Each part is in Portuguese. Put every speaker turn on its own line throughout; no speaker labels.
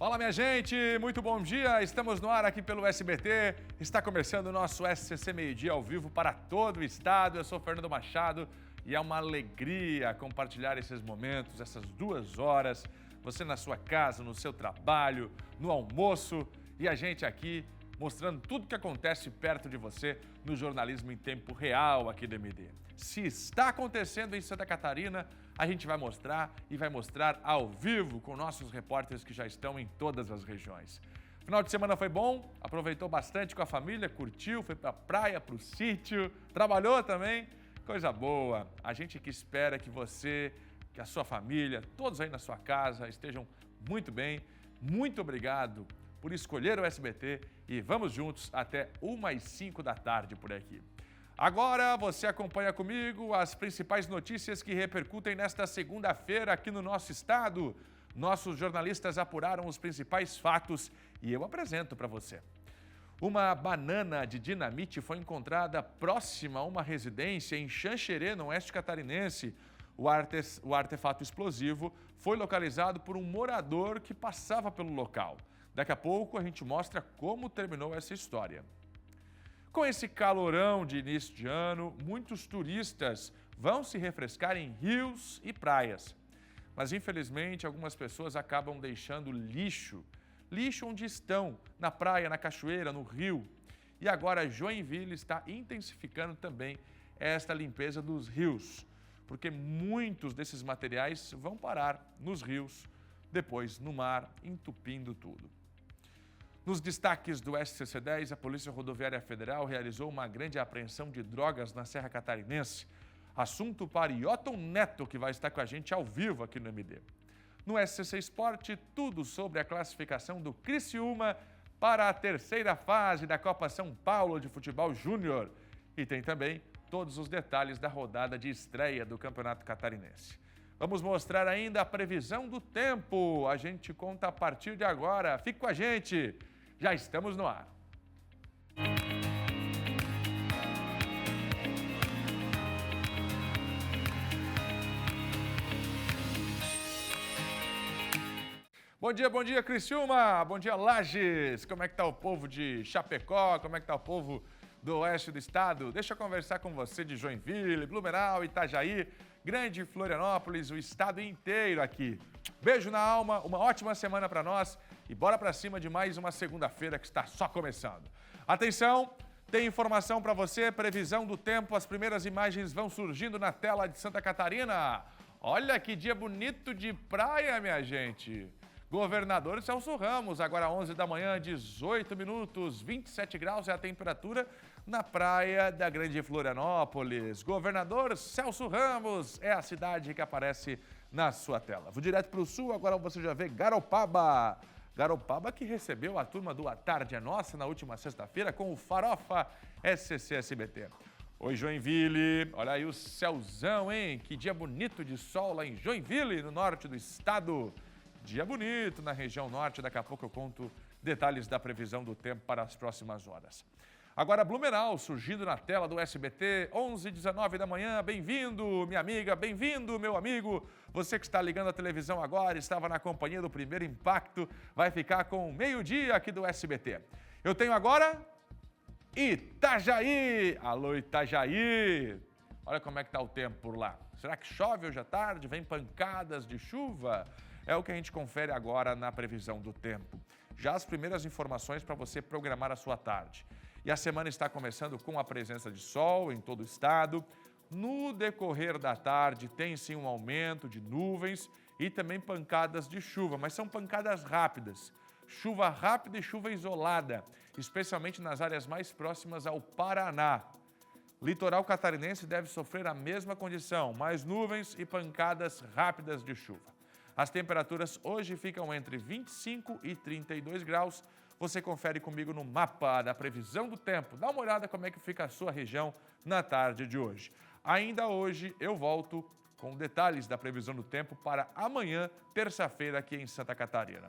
Fala, minha gente, muito bom dia, estamos no ar aqui pelo SBT, está começando o nosso SCC Meio Dia ao vivo para todo o estado. Eu sou Fernando Machado e é uma alegria compartilhar esses momentos, essas 2 horas, você na sua casa, no seu trabalho, no almoço e a gente aqui mostrando tudo o que acontece perto de você no jornalismo em tempo real aqui do MD. Se está acontecendo em Santa Catarina, a gente vai mostrar e vai mostrar ao vivo com nossos repórteres que já estão em todas as regiões. Final de semana foi bom, aproveitou bastante com a família, curtiu, foi para a praia, para o sítio, trabalhou também, coisa boa. A gente que espera que você, que a sua família, todos aí na sua casa estejam muito bem. Muito obrigado por escolher o SBT e vamos juntos até 1h05 da tarde por aqui. Agora você acompanha comigo as principais notícias que repercutem nesta segunda-feira aqui no nosso estado. Nossos jornalistas apuraram os principais fatos e eu apresento para você. Uma banana de dinamite foi encontrada próxima a uma residência em Xanxerê, no oeste catarinense. O artefato explosivo foi localizado por um morador que passava pelo local. Daqui a pouco a gente mostra como terminou essa história. Com esse calorão de início de ano, muitos turistas vão se refrescar em rios e praias. Mas, infelizmente, algumas pessoas acabam deixando lixo onde estão, na praia, na cachoeira, no rio. E agora Joinville está intensificando também esta limpeza dos rios, porque muitos desses materiais vão parar nos rios, depois no mar, entupindo tudo. Nos destaques do SCC-10, a Polícia Rodoviária Federal realizou uma grande apreensão de drogas na Serra Catarinense. Assunto para Ioton Neto, que vai estar com a gente ao vivo aqui no MD. No SCC Esporte, tudo sobre a classificação do Criciúma para a 3ª fase da Copa São Paulo de Futebol Júnior. E tem também todos os detalhes da rodada de estreia do Campeonato Catarinense. Vamos mostrar ainda a previsão do tempo. A gente conta a partir de agora. Fique com a gente. Já estamos no ar. Bom dia, Criciúma. Bom dia, Lages. Como é que tá o povo de Chapecó? Como é que tá o povo do oeste do estado? Deixa eu conversar com você de Joinville, Blumenau, Itajaí, Grande Florianópolis, o estado inteiro aqui. Beijo na alma, uma ótima semana para nós e bora para cima de mais uma segunda-feira que está só começando. Atenção, tem informação para você, previsão do tempo, as primeiras imagens vão surgindo na tela de Santa Catarina. Olha que dia bonito de praia, minha gente. Governador Celso Ramos, agora 11 da manhã, 18 minutos, 27 graus é a temperatura na praia da Grande Florianópolis. Governador Celso Ramos é a cidade que aparece na sua tela. Vou direto para o sul, agora você já vê Garopaba. Garopaba que recebeu a turma do A Tarde é Nossa na última sexta-feira com o Farofa SCC SBT. Oi, Joinville, olha aí o céuzão, hein? Que dia bonito de sol lá em Joinville, no norte do estado. Dia bonito na região norte, daqui a pouco eu conto detalhes da previsão do tempo para as próximas horas. Agora Blumenau, surgindo na tela do SBT, 11h19 da manhã, bem-vindo minha amiga, bem-vindo meu amigo. Você que está ligando a televisão agora, estava na companhia do Primeiro Impacto, vai ficar com o meio-dia aqui do SBT. Eu tenho agora Itajaí, alô Itajaí, olha como é que está o tempo por lá. Será que chove hoje à tarde, vem pancadas de chuva? É o que a gente confere agora na previsão do tempo. Já as primeiras informações para você programar a sua tarde. E a semana está começando com a presença de sol em todo o estado. No decorrer da tarde tem sim um aumento de nuvens e também pancadas de chuva, mas são pancadas rápidas. Chuva rápida e chuva isolada, especialmente nas áreas mais próximas ao Paraná. Litoral catarinense deve sofrer a mesma condição, mais nuvens e pancadas rápidas de chuva. As temperaturas hoje ficam entre 25 e 32 graus. Você confere comigo no mapa da previsão do tempo. Dá uma olhada como é que fica a sua região na tarde de hoje. Ainda hoje eu volto com detalhes da previsão do tempo para amanhã, terça-feira, aqui em Santa Catarina.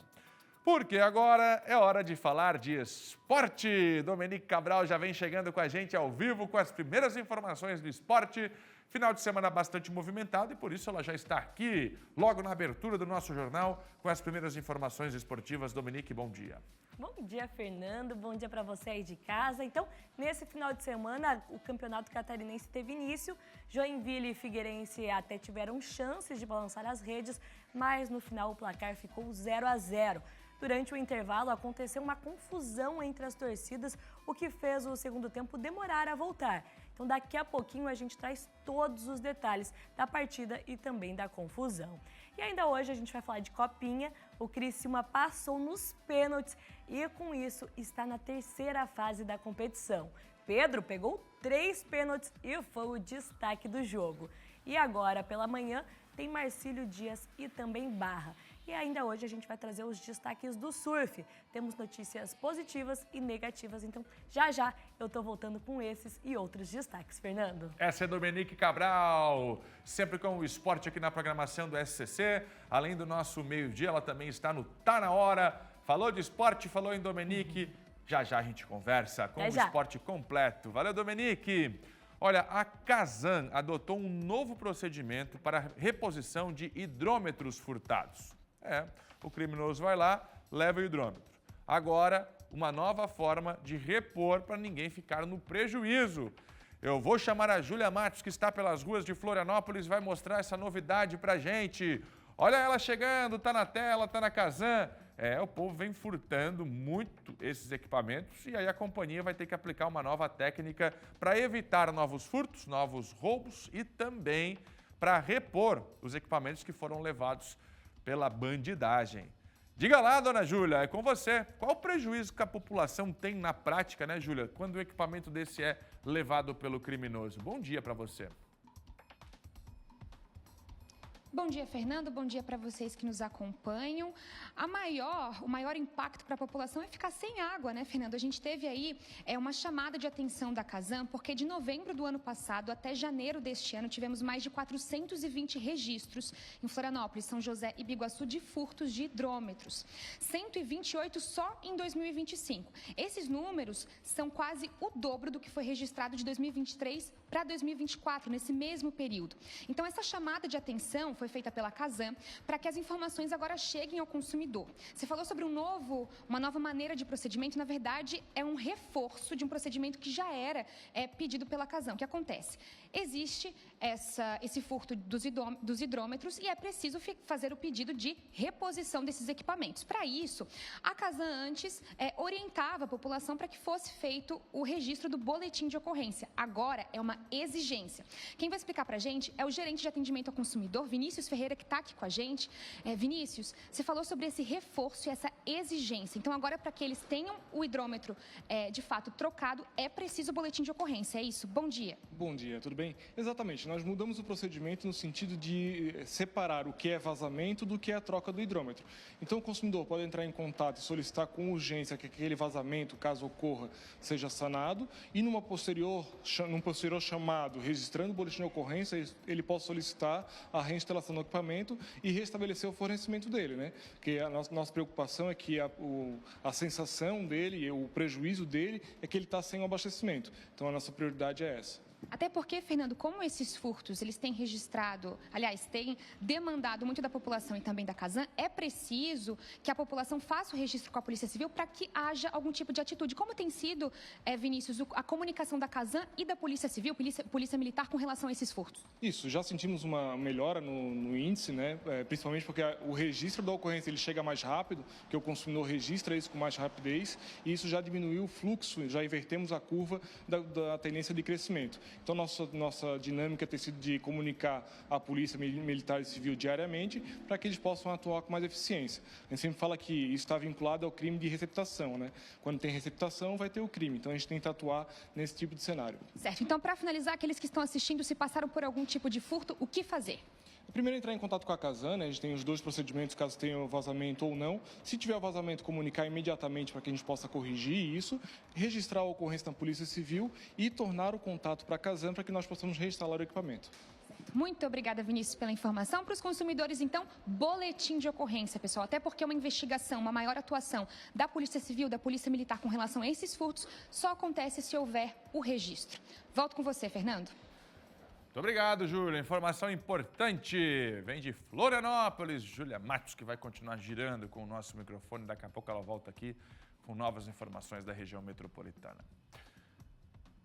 Porque agora é hora de falar de esporte. Dominique Cabral já vem chegando com a gente ao vivo com as primeiras informações do esporte. Final de semana bastante movimentado e por isso ela já está aqui, logo na abertura do nosso jornal, com as primeiras informações esportivas. Dominique, bom dia.
Bom dia, Fernando. Bom dia para você aí de casa. Então, nesse final de semana, o Campeonato Catarinense teve início. Joinville e Figueirense até tiveram chances de balançar as redes, mas no final o placar ficou 0-0. Durante o intervalo, aconteceu uma confusão entre as torcidas, o que fez o segundo tempo demorar a voltar. Então, daqui a pouquinho, a gente traz todos os detalhes da partida e também da confusão. E ainda hoje a gente vai falar de Copinha. O Criciúma passou nos pênaltis e, com isso, está na terceira fase da competição. Pedro pegou 3 pênaltis e foi o destaque do jogo. E agora, pela manhã, tem Marcílio Dias e também Barra. E ainda hoje a gente vai trazer os destaques do surf. Temos notícias positivas e negativas, então já eu tô voltando com esses e outros destaques. Fernando.
Essa é Dominique Cabral, sempre com o esporte aqui na programação do SCC. Além do nosso meio-dia, ela também está no Tá Na Hora. Falou de esporte, falou em Dominique. Já a gente conversa com o esporte completo. Valeu, Dominique! Olha, a Casan adotou um novo procedimento para reposição de hidrômetros furtados. O criminoso vai lá, leva o hidrômetro. Agora, uma nova forma de repor para ninguém ficar no prejuízo. Eu vou chamar a Júlia Matos, que está pelas ruas de Florianópolis, vai mostrar essa novidade para a gente. Olha ela chegando, tá na tela, tá na Casan. O povo vem furtando muito esses equipamentos e aí a companhia vai ter que aplicar uma nova técnica para evitar novos furtos, novos roubos e também para repor os equipamentos que foram levados pela bandidagem. Diga lá, dona Júlia, é com você. Qual o prejuízo que a população tem na prática, né, Júlia, quando um equipamento desse é levado pelo criminoso? Bom dia para você.
Bom dia, Fernando. Bom dia para vocês que nos acompanham. O maior impacto para a população é ficar sem água, né, Fernando? A gente teve aí uma chamada de atenção da Casan, porque de novembro do ano passado até janeiro deste ano tivemos mais de 420 registros em Florianópolis, São José e Biguaçu de furtos de hidrômetros. 128 só em 2025. Esses números são quase o dobro do que foi registrado de 2023 para 2024, nesse mesmo período. Então, essa chamada de atenção foi feita pela Casan para que as informações agora cheguem ao consumidor. Você falou sobre uma nova maneira de procedimento, na verdade, é um reforço de um procedimento que já era pedido pela Casan. O que acontece? Existe esse furto dos hidrômetros e é preciso fazer o pedido de reposição desses equipamentos. Para isso, a Casan antes orientava a população para que fosse feito o registro do boletim de ocorrência. Agora é uma exigência. Quem vai explicar para a gente é o gerente de atendimento ao consumidor, Vinícius Ferreira, que está aqui com a gente. Vinícius, você falou sobre esse reforço e essa exigência. Então, agora, para que eles tenham o hidrômetro de fato trocado, é preciso o boletim de ocorrência, é isso? Bom dia.
Bom dia, tudo bem? Exatamente, nós mudamos o procedimento no sentido de separar o que é vazamento do que é a troca do hidrômetro. Então, o consumidor pode entrar em contato e solicitar com urgência que aquele vazamento, caso ocorra, seja sanado e num posterior chamado, registrando o boletim de ocorrência, ele pode solicitar a reinstalação do equipamento e restabelecer o fornecimento dele, né? Porque a nossa preocupação é que a sensação dele, o prejuízo dele é que ele está sem o abastecimento. Então, a nossa prioridade é essa.
Até porque, Fernando, como esses furtos, eles têm têm demandado muito da população e também da Casan, é preciso que a população faça o registro com a Polícia Civil para que haja algum tipo de atitude. Como tem sido, Vinícius, a comunicação da Casan e da Polícia Civil, Polícia Militar, com relação a esses furtos?
Isso, já sentimos uma melhora no índice, né? Principalmente porque o registro da ocorrência ele chega mais rápido, porque o consumidor registra isso com mais rapidez, e isso já diminuiu o fluxo, já invertemos a curva da tendência de crescimento. Então, nossa dinâmica tem sido de comunicar a Polícia Militar e Civil diariamente para que eles possam atuar com mais eficiência. A gente sempre fala que isso está vinculado ao crime de receptação, né? Quando tem receptação, vai ter o crime. Então, a gente tenta atuar nesse tipo de cenário.
Certo. Então, para finalizar, aqueles que estão assistindo, se passaram por algum tipo de furto, o que fazer?
Primeiro, entrar em contato com a Casan, né? A gente tem os 2 procedimentos, caso tenha o vazamento ou não. Se tiver o vazamento, comunicar imediatamente para que a gente possa corrigir isso, registrar a ocorrência na Polícia Civil e tornar o contato para a Casan para que nós possamos reinstalar o equipamento.
Muito obrigada, Vinícius, pela informação. Para os consumidores, então, boletim de ocorrência, pessoal. Até porque uma investigação, uma maior atuação da Polícia Civil, da Polícia Militar com relação a esses furtos, só acontece se houver o registro. Volto com você, Fernando.
Muito obrigado, Júlia. Informação importante. Vem de Florianópolis. Júlia Matos, que vai continuar girando com o nosso microfone. Daqui a pouco ela volta aqui com novas informações da região metropolitana.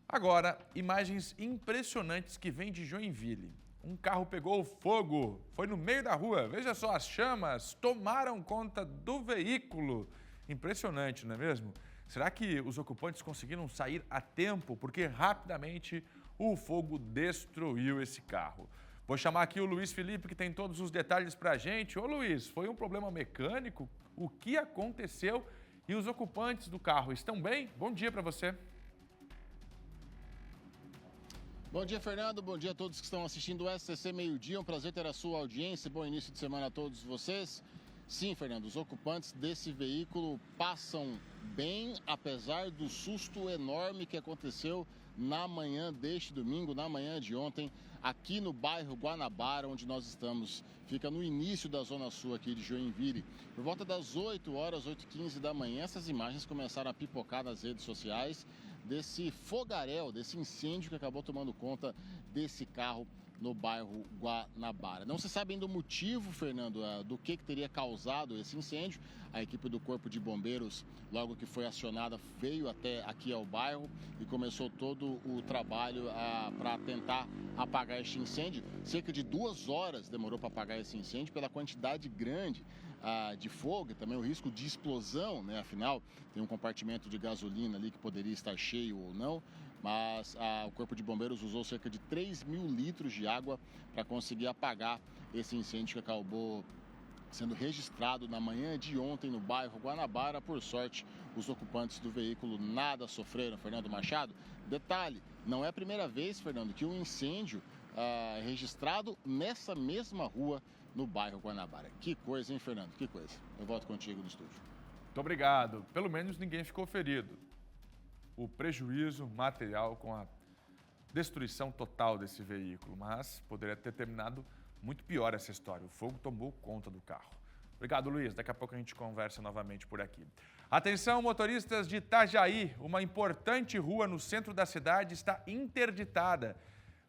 Agora, imagens impressionantes que vêm de Joinville. Um carro pegou fogo, foi no meio da rua. Veja só, as chamas tomaram conta do veículo. Impressionante, não é mesmo? Será que os ocupantes conseguiram sair a tempo? Porque rapidamente o fogo destruiu esse carro. Vou chamar aqui o Luiz Felipe, que tem todos os detalhes pra gente. Ô Luiz, foi um problema mecânico? O que aconteceu? E os ocupantes do carro estão bem? Bom dia para você.
Bom dia, Fernando. Bom dia a todos que estão assistindo o SCC Meio-Dia. Um prazer ter a sua audiência. Bom início de semana a todos vocês. Sim, Fernando, os ocupantes desse veículo passam bem, apesar do susto enorme que aconteceu na manhã deste domingo, na manhã de ontem, aqui no bairro Guanabara, onde nós estamos. Fica no início da zona sul aqui de Joinville. Por volta das 8 horas, 8h15 da manhã, essas imagens começaram a pipocar nas redes sociais desse fogaréu, desse incêndio que acabou tomando conta desse carro no bairro Guanabara. Não se sabe ainda o motivo, Fernando, do que teria causado esse incêndio. A equipe do Corpo de Bombeiros, logo que foi acionada, veio até aqui ao bairro e começou todo o trabalho para tentar apagar este incêndio. Cerca de 2 horas demorou para apagar esse incêndio pela quantidade grande de fogo e também o risco de explosão, né? Afinal, tem um compartimento de gasolina ali que poderia estar cheio ou não. Mas o Corpo de Bombeiros usou cerca de 3.000 litros de água para conseguir apagar esse incêndio que acabou sendo registrado na manhã de ontem no bairro Guanabara. Por sorte, os ocupantes do veículo nada sofreram, Fernando Machado. Detalhe, não é a primeira vez, Fernando, que um incêndio é registrado nessa mesma rua no bairro Guanabara. Que coisa, hein, Fernando? Que coisa. Eu volto contigo no estúdio.
Muito obrigado. Pelo menos ninguém ficou ferido. O prejuízo material com a destruição total desse veículo, mas poderia ter terminado muito pior essa história. O fogo tomou conta do carro. Obrigado, Luiz. Daqui a pouco a gente conversa novamente por aqui. Atenção, motoristas de Itajaí. Uma importante rua no centro da cidade está interditada.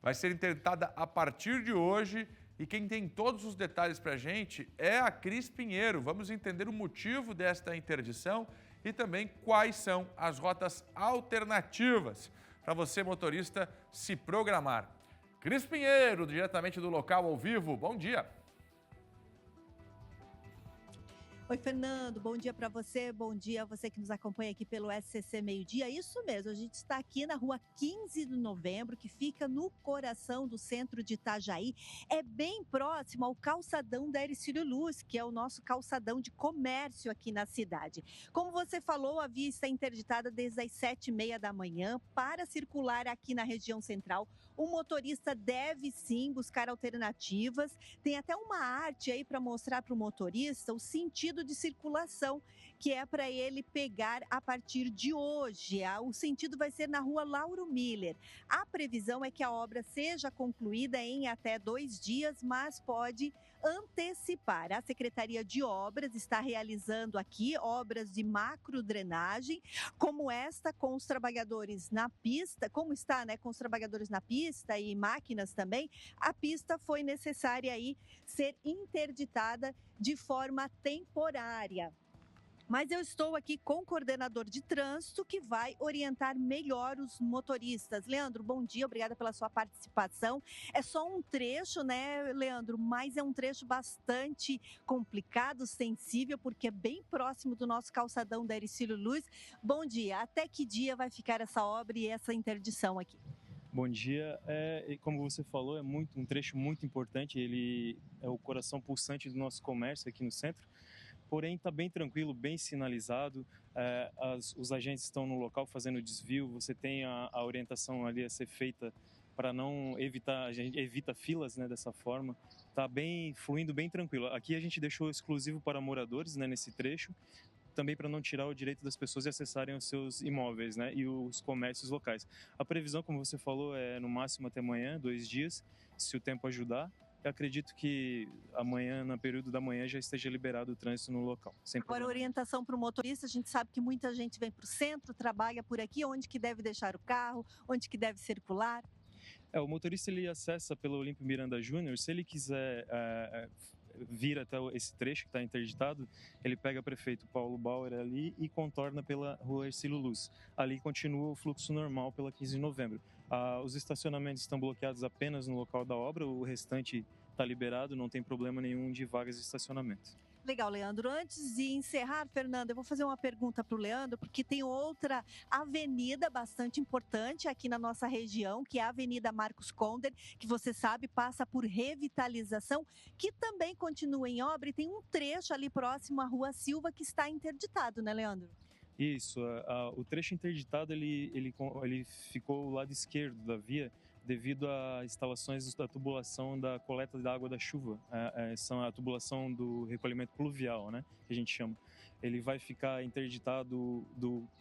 Vai ser interditada a partir de hoje e quem tem todos os detalhes para a gente é a Cris Pinheiro. Vamos entender o motivo desta interdição e também quais são as rotas alternativas para você, motorista, se programar. Cris Pinheiro, diretamente do local ao vivo, bom dia.
Oi, Fernando, bom dia para você, bom dia a você que nos acompanha aqui pelo SCC Meio-Dia. Isso mesmo, a gente está aqui na rua 15 de novembro, que fica no coração do centro de Itajaí. É bem próximo ao calçadão da Hercílio Luz, que é o nosso calçadão de comércio aqui na cidade. Como você falou, a via está interditada desde as 7h30 da manhã. Para circular aqui na região central, o motorista deve sim buscar alternativas. Tem até uma arte aí para mostrar para o motorista o sentido de circulação, que é para ele pegar a partir de hoje. O sentido vai ser na rua Lauro Miller. A previsão é que a obra seja concluída em até 2 dias, mas pode antecipar. A Secretaria de Obras está realizando aqui obras de macrodrenagem, como esta, com os trabalhadores na pista, como está, né, com os trabalhadores na pista e máquinas também. A pista foi necessária aí ser interditada de forma temporária. Mas eu estou aqui com o coordenador de trânsito que vai orientar melhor os motoristas. Leandro, bom dia, obrigada pela sua participação. É só um trecho, né, Leandro? Mas é um trecho bastante complicado, sensível, porque é bem próximo do nosso calçadão da Hercílio Luz. Bom dia, até que dia vai ficar essa obra e essa interdição aqui?
Bom dia. Como você falou, é um trecho muito importante. Ele é o coração pulsante do nosso comércio aqui no centro. Porém, está bem tranquilo, bem sinalizado. Os agentes estão no local fazendo o desvio. Você tem a orientação ali a ser feita para não evitar, a gente evita filas, né, dessa forma. Está fluindo bem tranquilo. Aqui a gente deixou exclusivo para moradores, né, nesse trecho, também para não tirar o direito das pessoas de acessarem os seus imóveis, né, e os comércios locais. A previsão, como você falou, é no máximo até amanhã, 2 dias, se o tempo ajudar. Eu acredito que amanhã, no período da manhã, já esteja liberado o trânsito no local.
Agora, orientação para o motorista, a gente sabe que muita gente vem para o centro, trabalha por aqui, onde que deve deixar o carro, onde que deve circular?
O motorista ele acessa pelo Olímpio Miranda Júnior. Se ele quiser vir até esse trecho que está interditado, ele pega o prefeito Paulo Bauer ali e contorna pela rua Hercílio Luz. Ali continua o fluxo normal pela 15 de novembro. Os estacionamentos estão bloqueados apenas no local da obra, o restante está liberado, não tem problema nenhum de vagas de estacionamento.
Legal, Leandro. Antes de encerrar, Fernando, eu vou fazer uma pergunta para o Leandro, porque tem outra avenida bastante importante aqui na nossa região, que é a Avenida Marcos Conder, que você sabe passa por revitalização, que também continua em obra e tem um trecho ali próximo à Rua Silva que está interditado, né, Leandro?
Isso, o trecho interditado ele ficou ao lado esquerdo da via, devido a instalações da tubulação da coleta da água da chuva, são a tubulação do recolhimento pluvial, né, que a gente chama. Ele vai ficar interditado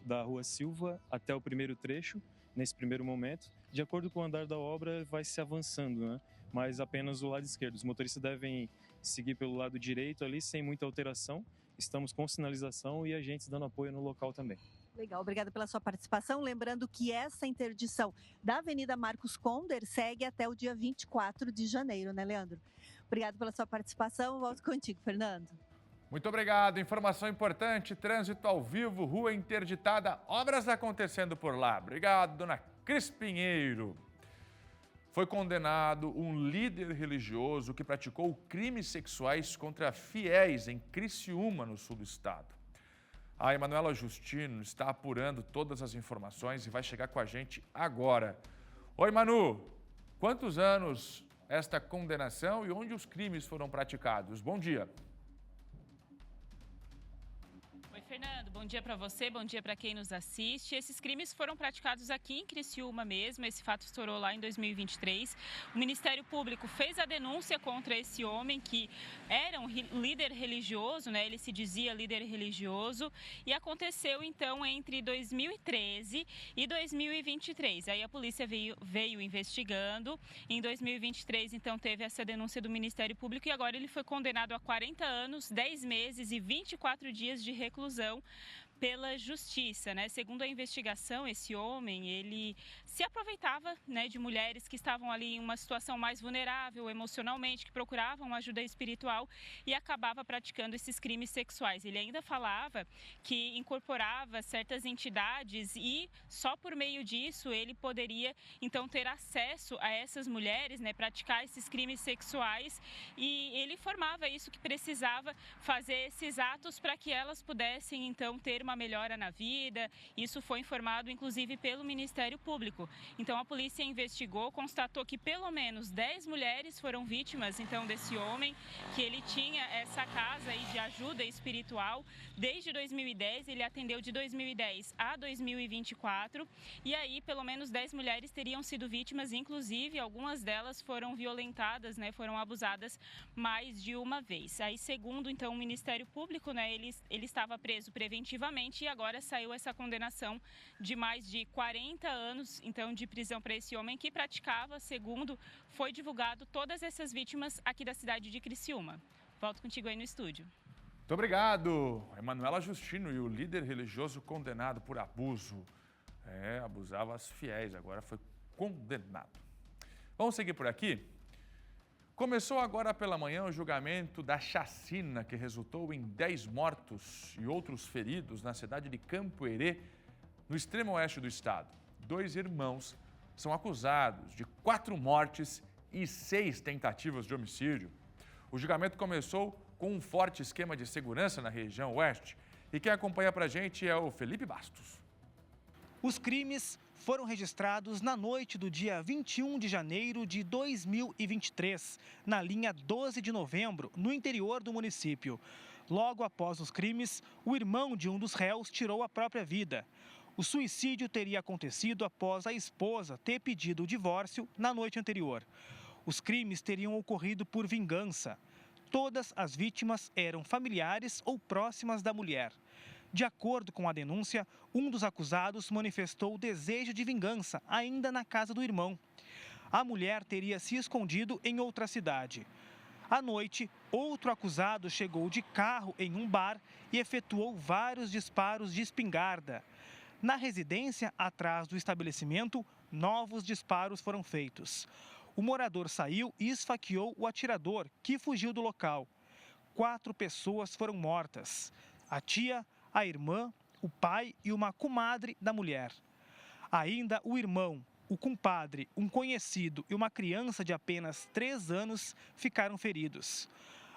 da Rua Silva até o primeiro trecho, nesse primeiro momento. De acordo com o andar da obra, vai se avançando, né, mas apenas o lado esquerdo. Os motoristas devem seguir pelo lado direito ali, sem muita alteração. Estamos com sinalização e agentes dando apoio no local também.
Legal, obrigada pela sua participação. Lembrando que essa interdição da Avenida Marcos Conder segue até o dia 24 de janeiro, né, Leandro? Obrigado pela sua participação. Volto contigo, Fernando.
Muito obrigado. Informação importante, trânsito ao vivo, rua interditada, obras acontecendo por lá. Obrigado, dona Cris Pinheiro. Foi condenado um líder religioso que praticou crimes sexuais contra fiéis em Criciúma, no sul do estado. A Emanuela Justino está apurando todas as informações e vai chegar com a gente agora. Oi, Manu, quantos anos esta condenação e onde os crimes foram praticados? Bom dia.
Oi, Fernando. Bom dia para você, bom dia para quem nos assiste. Esses crimes foram praticados aqui em Criciúma mesmo. Esse fato estourou lá em 2023. O Ministério Público fez a denúncia contra esse homem que era um líder religioso, né? Ele se dizia líder religioso. E aconteceu então entre 2013 e 2023. Aí a polícia veio investigando. Em 2023, então, teve essa denúncia do Ministério Público e agora ele foi condenado a 40 anos, 10 meses e 24 dias de reclusão pela justiça, né? Segundo a investigação, esse homem, ele se aproveitava, né, de mulheres que estavam ali em uma situação mais vulnerável emocionalmente, que procuravam ajuda espiritual e acabava praticando esses crimes sexuais. Ele ainda falava que incorporava certas entidades e só por meio disso ele poderia então ter acesso a essas mulheres, né, praticar esses crimes sexuais, e ele informava isso, que precisava fazer esses atos para que elas pudessem então ter uma melhora na vida. Isso foi informado inclusive pelo Ministério Público. Então a polícia investigou, constatou que pelo menos 10 mulheres foram vítimas então desse homem, que ele tinha essa casa aí de ajuda espiritual desde 2010, ele atendeu de 2010 a 2024, e aí pelo menos 10 mulheres teriam sido vítimas, inclusive algumas delas foram violentadas, né, foram abusadas mais de uma vez. Aí, segundo então o Ministério Público, né, ele estava preso preventivamente e agora saiu essa condenação de mais de 40 anos então de prisão para esse homem que praticava, segundo foi divulgado, todas essas vítimas aqui da cidade de Criciúma. Volto contigo aí no estúdio.
Muito obrigado. Emanuela Justino, e o líder religioso condenado por abuso. Abusava as fiéis, agora foi condenado. Vamos seguir por aqui? Começou agora pela manhã o julgamento da chacina que resultou em 10 mortos e outros feridos na cidade de Campo Herê, no extremo oeste do estado. 2 irmãos são acusados de 4 mortes e 6 tentativas de homicídio. O julgamento começou com um forte esquema de segurança na região oeste. E quem acompanha pra gente é o Felipe Bastos.
Os crimes foram registrados na noite do dia 21 de janeiro de 2023, na linha 12 de novembro, no interior do município. Logo após os crimes, o irmão de um dos réus tirou a própria vida. O suicídio teria acontecido após a esposa ter pedido o divórcio na noite anterior. Os crimes teriam ocorrido por vingança. Todas as vítimas eram familiares ou próximas da mulher. De acordo com a denúncia, um dos acusados manifestou o desejo de vingança ainda na casa do irmão. A mulher teria se escondido em outra cidade. À noite, outro acusado chegou de carro em um bar e efetuou vários disparos de espingarda. Na residência atrás do estabelecimento, novos disparos foram feitos. O morador saiu e esfaqueou o atirador, que fugiu do local. 4 pessoas foram mortas: a tia, a irmã, o pai e uma comadre da mulher. Ainda o irmão, o compadre, um conhecido e uma criança de apenas 3 anos ficaram feridos.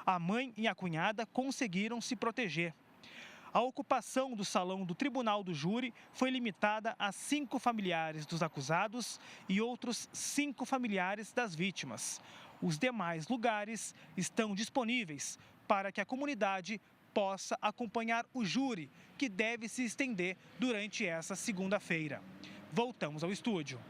A mãe e a cunhada conseguiram se proteger. A ocupação do salão do Tribunal do Júri foi limitada a 5 familiares dos acusados e outros 5 familiares das vítimas. Os demais lugares estão disponíveis para que a comunidade possa acompanhar o júri, que deve se estender durante essa segunda-feira. Voltamos ao estúdio.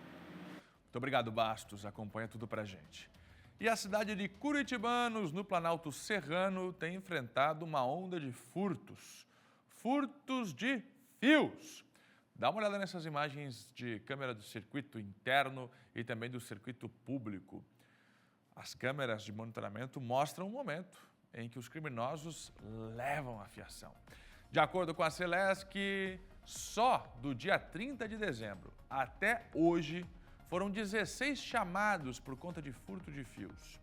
Muito obrigado, Bastos. Acompanha tudo pra gente. E a cidade de Curitibanos, no Planalto Serrano, tem enfrentado uma onda de furtos. Furtos de fios. Dá uma olhada nessas imagens de câmera do circuito interno e também do circuito público. As câmeras de monitoramento mostram o momento em que os criminosos levam a fiação. De acordo com a Celesc, só do dia 30 de dezembro até hoje foram 16 chamados por conta de furto de fios.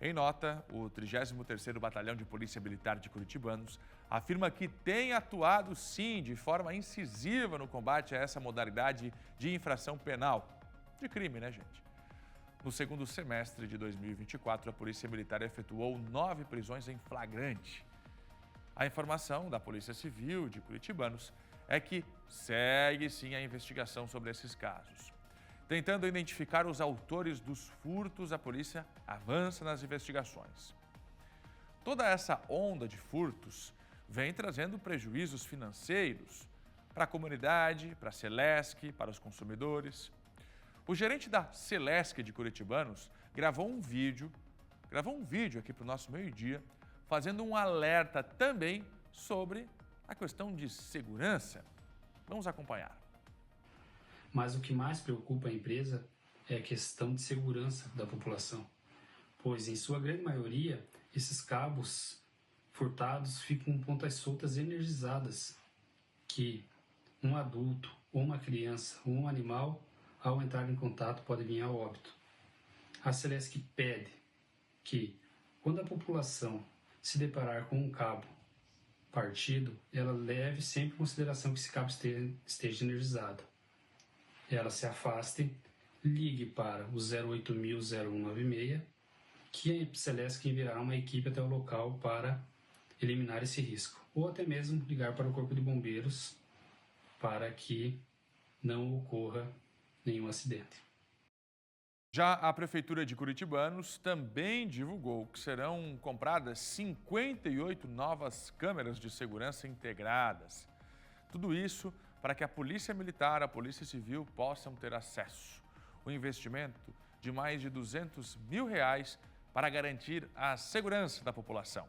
Em nota, o 33º Batalhão de Polícia Militar de Curitibanos afirma que tem atuado, sim, de forma incisiva no combate a essa modalidade de infração penal. De crime, né, gente? No segundo semestre de 2024, a Polícia Militar efetuou 9 prisões em flagrante. A informação da Polícia Civil de Curitibanos é que segue, sim, a investigação sobre esses casos. Tentando identificar os autores dos furtos, a polícia avança nas investigações. Toda essa onda de furtos vem trazendo prejuízos financeiros para a comunidade, para a Celesc, para os consumidores. O gerente da Celesc de Curitibanos gravou um vídeo aqui para o nosso meio-dia, fazendo um alerta também sobre a questão de segurança. Vamos acompanhar.
Mas o que mais preocupa a empresa é a questão de segurança da população, pois, em sua grande maioria, esses cabos furtados ficam com pontas soltas energizadas, que um adulto, ou uma criança, ou um animal, ao entrar em contato, pode vir a óbito. A Celesc pede que, quando a população se deparar com um cabo partido, ela leve sempre em consideração que esse cabo esteja energizado. Ela se afaste, ligue para o 08.000-0196, que a Celesc enviará uma equipe até o local para eliminar esse risco. Ou até mesmo ligar para o Corpo de Bombeiros para que não ocorra nenhum acidente.
Já a Prefeitura de Curitibanos também divulgou que serão compradas 58 novas câmeras de segurança integradas. Tudo isso para que a Polícia Militar, a Polícia Civil possam ter acesso. O investimento de mais de R$200 mil para garantir a segurança da população.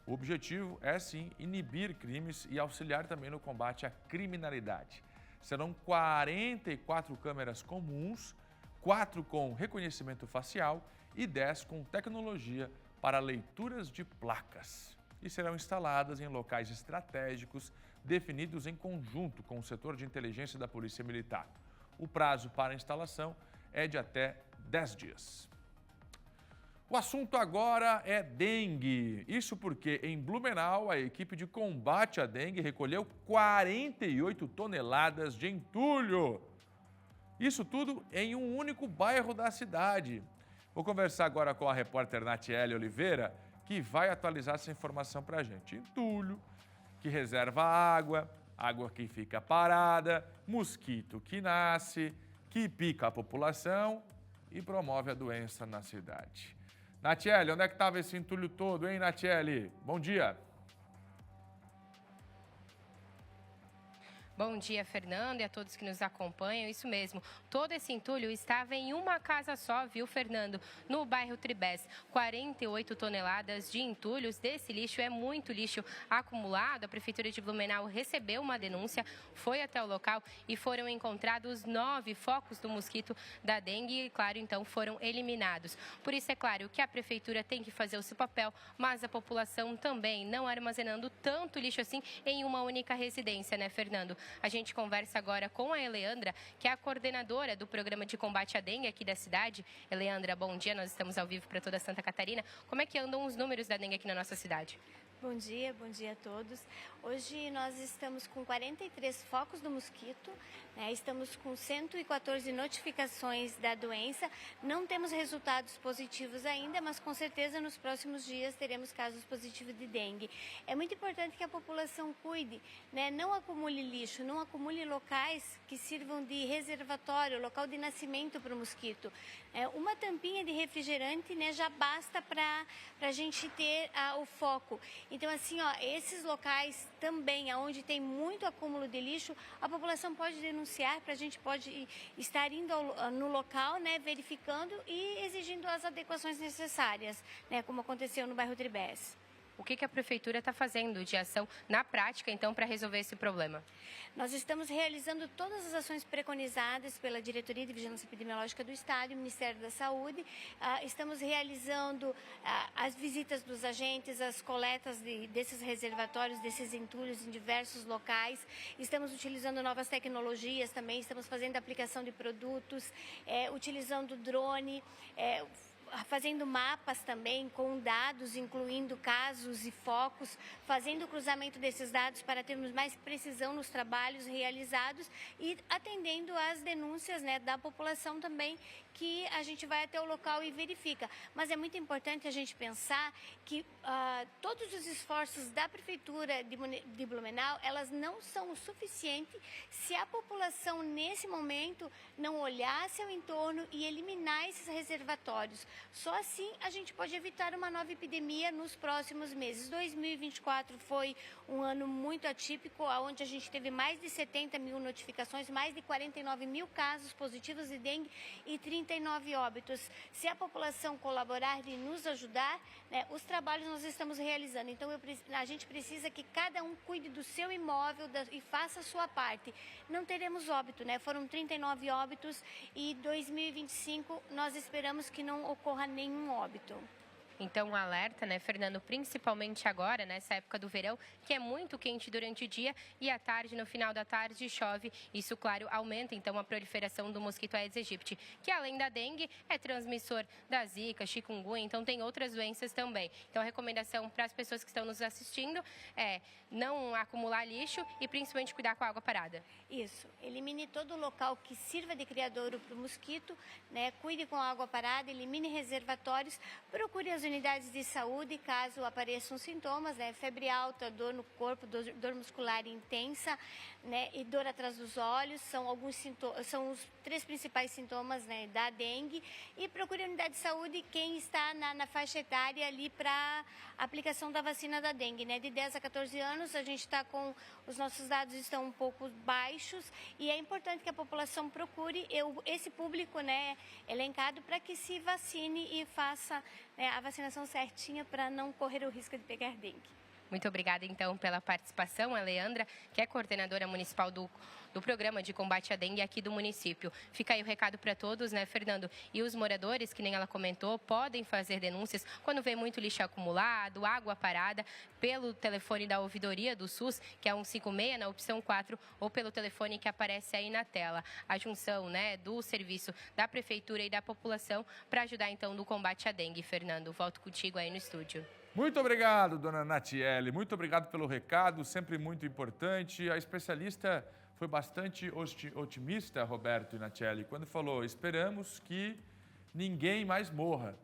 O objetivo é, sim, inibir crimes e auxiliar também no combate à criminalidade. Serão 44 câmeras comuns, 4 com reconhecimento facial e 10 com tecnologia para leituras de placas. E serão instaladas em locais estratégicos definidos em conjunto com o setor de inteligência da Polícia Militar. O prazo para a instalação é de até 10 dias. O assunto agora é dengue. Isso porque em Blumenau, a equipe de combate à dengue recolheu 48 toneladas de entulho. Isso tudo em um único bairro da cidade. Vou conversar agora com a repórter Natiele Oliveira, que vai atualizar essa informação para a gente. Entulho, que reserva água, água que fica parada, mosquito que nasce, que pica a população e promove a doença na cidade. Natiele, onde é que estava esse entulho todo, hein, Natiele? Bom dia.
Bom dia, Fernando, e a todos que nos acompanham. Isso mesmo, todo esse entulho estava em uma casa só, viu, Fernando? No bairro Tribés, 48 toneladas de entulhos desse lixo. É muito lixo acumulado. A Prefeitura de Blumenau recebeu uma denúncia, foi até o local e foram encontrados 9 focos do mosquito da dengue e, claro, então foram eliminados. Por isso, é claro que a Prefeitura tem que fazer o seu papel, mas a população também, não armazenando tanto lixo assim em uma única residência, né, Fernando? A gente conversa agora com a Eleandra, que é a coordenadora do programa de combate à dengue aqui da cidade. Eleandra, bom dia, nós estamos ao vivo para toda Santa Catarina. Como é que andam os números da dengue aqui na nossa cidade?
Bom dia a todos. Hoje nós estamos com 43 focos do mosquito, né? Estamos com 114 notificações da doença. Não temos resultados positivos ainda, mas com certeza nos próximos dias teremos casos positivos de dengue. É muito importante que a população cuide, né? Não acumule lixo, não acumule locais que sirvam de reservatório, local de nascimento para o mosquito. Uma tampinha de refrigerante, né, já basta para a gente ter o foco. Então, assim, esses locais também, onde tem muito acúmulo de lixo, a população pode denunciar, a gente pode estar indo no local, né, verificando e exigindo as adequações necessárias, né, como aconteceu no bairro Tribés.
O que a Prefeitura está fazendo de ação na prática, então, para resolver esse problema?
Nós estamos realizando todas as ações preconizadas pela Diretoria de Vigilância Epidemiológica do Estado e o Ministério da Saúde. Estamos realizando as visitas dos agentes, as coletas desses reservatórios, desses entulhos em diversos locais. Estamos utilizando novas tecnologias também, estamos fazendo aplicação de produtos, utilizando drone, fazendo mapas também com dados, incluindo casos e focos, fazendo o cruzamento desses dados para termos mais precisão nos trabalhos realizados e atendendo às denúncias, né, da população também, que a gente vai até o local e verifica. Mas é muito importante a gente pensar que todos os esforços da Prefeitura de Blumenau, elas não são o suficiente se a população, nesse momento, não olhar seu entorno e eliminar esses reservatórios. Só assim a gente pode evitar uma nova epidemia nos próximos meses. 2024 foi um ano muito atípico, onde a gente teve mais de 70 mil notificações, mais de 49 mil casos positivos de dengue e 39 óbitos. Se a população colaborar e nos ajudar, né, os trabalhos nós estamos realizando. Então a gente precisa que cada um cuide do seu imóvel e faça a sua parte. Não teremos óbito, né? Foram 39 óbitos e 2025 nós esperamos que não ocorra nenhum óbito.
Então, um alerta, né, Fernando, principalmente agora, nessa época do verão, que é muito quente durante o dia e à tarde, no final da tarde, chove. Isso, claro, aumenta, então, a proliferação do mosquito Aedes aegypti, que além da dengue, é transmissor da zika, chikungunya, então tem outras doenças também. Então, a recomendação para as pessoas que estão nos assistindo é não acumular lixo e principalmente cuidar com a água parada.
Isso, elimine todo o local que sirva de criadouro para o mosquito, né, cuide com a água parada, elimine reservatórios, procure as unidades de saúde caso apareçam sintomas, né, febre alta, dor no corpo, dor muscular intensa, né, e dor atrás dos olhos, são os 3 principais sintomas, né, da dengue, e procure a unidade de saúde quem está na faixa etária ali para aplicação da vacina da dengue, né, de 10 a 14 anos, a gente está com, os nossos dados estão um pouco baixos e é importante que a população procure esse público, né, elencado para que se vacine e faça, né, a vacinação certinha para não correr o risco de pegar dengue.
Muito obrigada, então, pela participação, a Leandra, que é coordenadora municipal do Programa de Combate à Dengue aqui do município. Fica aí o recado para todos, né, Fernando? E os moradores, que nem ela comentou, podem fazer denúncias quando vê muito lixo acumulado, água parada, pelo telefone da ouvidoria do SUS, que é 156, na opção 4, ou pelo telefone que aparece aí na tela. A junção, né, do serviço da Prefeitura e da população para ajudar, então, no combate à dengue. Fernando, volto contigo aí no estúdio.
Muito obrigado, dona Natiele. Muito obrigado pelo recado, sempre muito importante. A especialista foi bastante otimista, Roberto e Natiele, quando falou: esperamos que ninguém mais morra.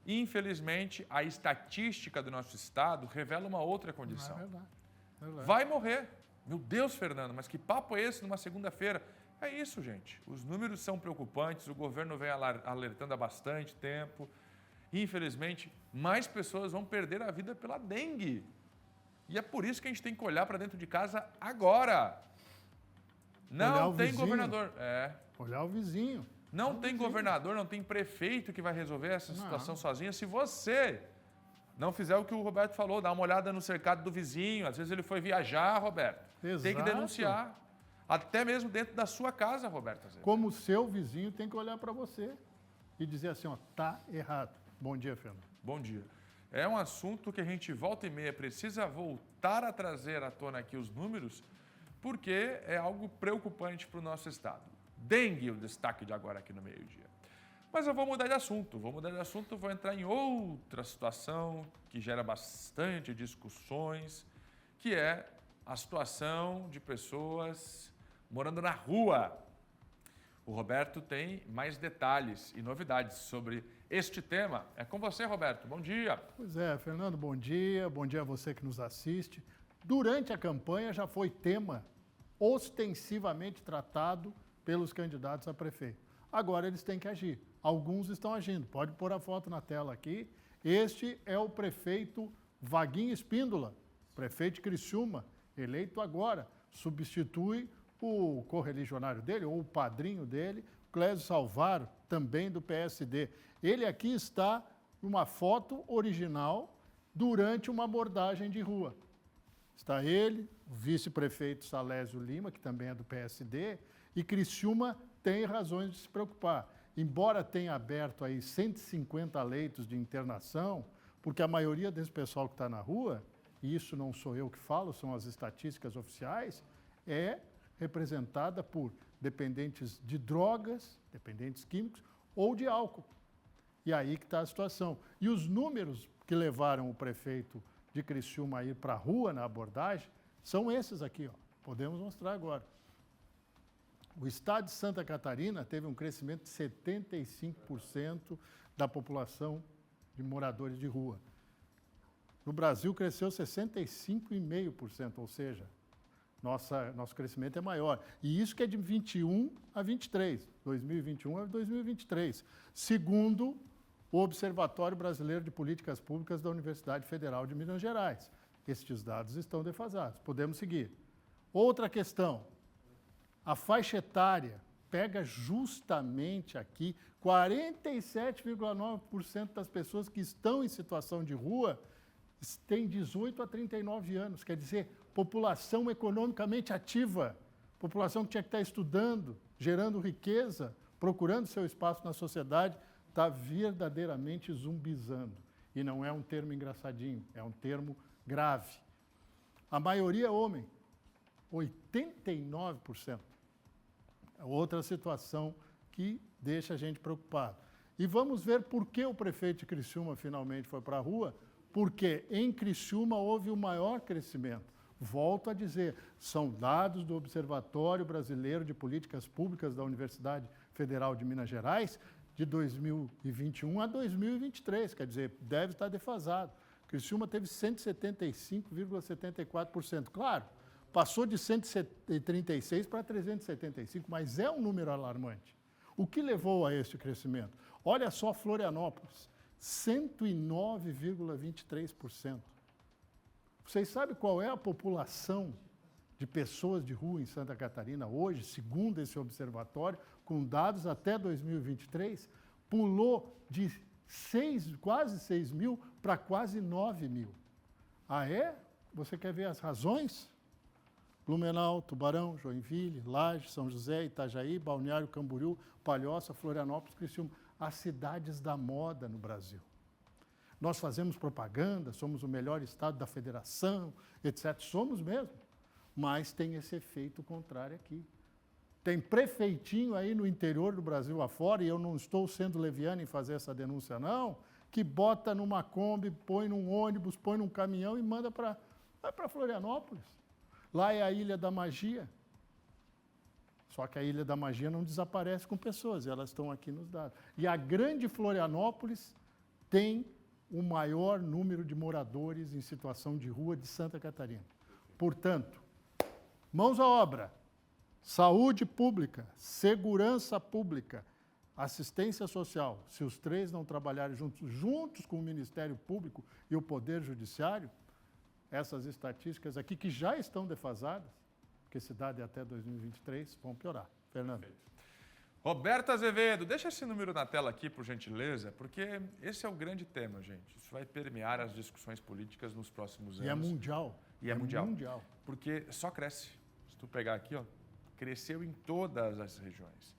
Infelizmente, a estatística do nosso estado revela uma outra condição.
Não, é verdade.
Vai morrer. Meu Deus, Fernando, mas que papo é esse numa segunda-feira? É isso, gente. Os números são preocupantes, o governo vem alertando há bastante tempo. Infelizmente, mais pessoas vão perder a vida pela dengue. E é por isso que a gente tem que olhar para dentro de casa agora. Não tem governador.
Olhar o vizinho.
Não tem governador, não tem prefeito que vai resolver essa situação sozinha. Se você não fizer o que o Roberto falou, dar uma olhada no cercado do vizinho. Às vezes ele foi viajar, Roberto.
Exato.
Tem que denunciar. Até mesmo dentro da sua casa, Roberto.
Como o seu vizinho tem que olhar para você e dizer assim, ó, tá errado. Bom dia, Fernando.
Bom dia. É um assunto que a gente volta e meia precisa voltar a trazer à tona aqui os números, porque é algo preocupante para o nosso estado. Dengue, o destaque de agora aqui no meio-dia. Mas eu vou mudar de assunto, vou entrar em outra situação que gera bastante discussões, que é a situação de pessoas morando na rua. O Roberto tem mais detalhes e novidades sobre este tema. É com você, Roberto. Bom dia.
Pois é, Fernando, bom dia a você que nos assiste. Durante a campanha já foi tema ostensivamente tratado pelos candidatos a prefeito. Agora eles têm que agir. Alguns estão agindo. Pode pôr a foto na tela aqui. Este é o prefeito Vaguinho Espíndola, prefeito de Criciúma, eleito agora. Substitui o correligionário dele, ou o padrinho dele, Clésio Salvaro, também do PSD. Ele aqui está numa foto original durante uma abordagem de rua. Está ele, o vice-prefeito Salésio Lima, que também é do PSD, e Criciúma tem razões de se preocupar. Embora tenha aberto aí 150 leitos de internação, porque a maioria desse pessoal que está na rua, e isso não sou eu que falo, são as estatísticas oficiais, é representada por dependentes de drogas, dependentes químicos ou de álcool. E aí que está a situação. E os números que levaram o prefeito de Criciúma a ir para a rua na abordagem são esses aqui, ó. Podemos mostrar agora. O estado de Santa Catarina teve um crescimento de 75% da população de moradores de rua. No Brasil cresceu 65,5%, ou seja, nosso crescimento é maior. E isso que é de 21 a 23, 2021 a 2023, segundo o Observatório Brasileiro de Políticas Públicas da Universidade Federal de Minas Gerais. Estes dados estão defasados. Podemos seguir. Outra questão. A faixa etária pega justamente aqui 47,9% das pessoas que estão em situação de rua têm 18 a 39 anos, quer dizer, população economicamente ativa, população que tinha que estar estudando, gerando riqueza, procurando seu espaço na sociedade, está verdadeiramente zumbizando. E não é um termo engraçadinho, é um termo grave. A maioria é homem, 89%. É outra situação que deixa a gente preocupado. E vamos ver por que o prefeito de Criciúma finalmente foi para a rua, porque em Criciúma houve o maior crescimento. Volto a dizer, são dados do Observatório Brasileiro de Políticas Públicas da Universidade Federal de Minas Gerais, de 2021 a 2023, quer dizer, deve estar defasado. Criciúma teve 175,74%. Claro, passou de 136 para 375, mas é um número alarmante. O que levou a este crescimento? Olha só Florianópolis, 109,23%. Vocês sabem qual é a população de pessoas de rua em Santa Catarina hoje, segundo esse observatório, com dados até 2023? Pulou de quase 6 mil para quase 9 mil. Ah, é? Você quer ver as razões? Blumenau, Tubarão, Joinville, Lages, São José, Itajaí, Balneário Camboriú, Palhoça, Florianópolis, Criciúma. As cidades da moda no Brasil. Nós fazemos propaganda, somos o melhor estado da federação, etc. Somos mesmo, mas tem esse efeito contrário aqui. Tem prefeitinho aí no interior do Brasil afora, e eu não estou sendo leviano em fazer essa denúncia não, que bota numa Kombi, põe num ônibus, põe num caminhão e manda vai para Florianópolis. Lá é a Ilha da Magia. Só que a Ilha da Magia não desaparece com pessoas, elas estão aqui nos dados. E a grande Florianópolis tem o maior número de moradores em situação de rua de Santa Catarina. Portanto, mãos à obra. Saúde pública, segurança pública, assistência social. Se os três não trabalharem juntos com o Ministério Público e o Poder Judiciário, essas estatísticas aqui, que já estão defasadas, porque se dá de até 2023, vão piorar. Fernando.
Roberto Azevedo, deixa esse número na tela aqui, por gentileza, porque esse é o grande tema, gente. Isso vai permear as discussões políticas nos próximos anos.
E é mundial.
E é mundial. Porque só cresce. Se tu pegar aqui, ó, cresceu em todas as regiões.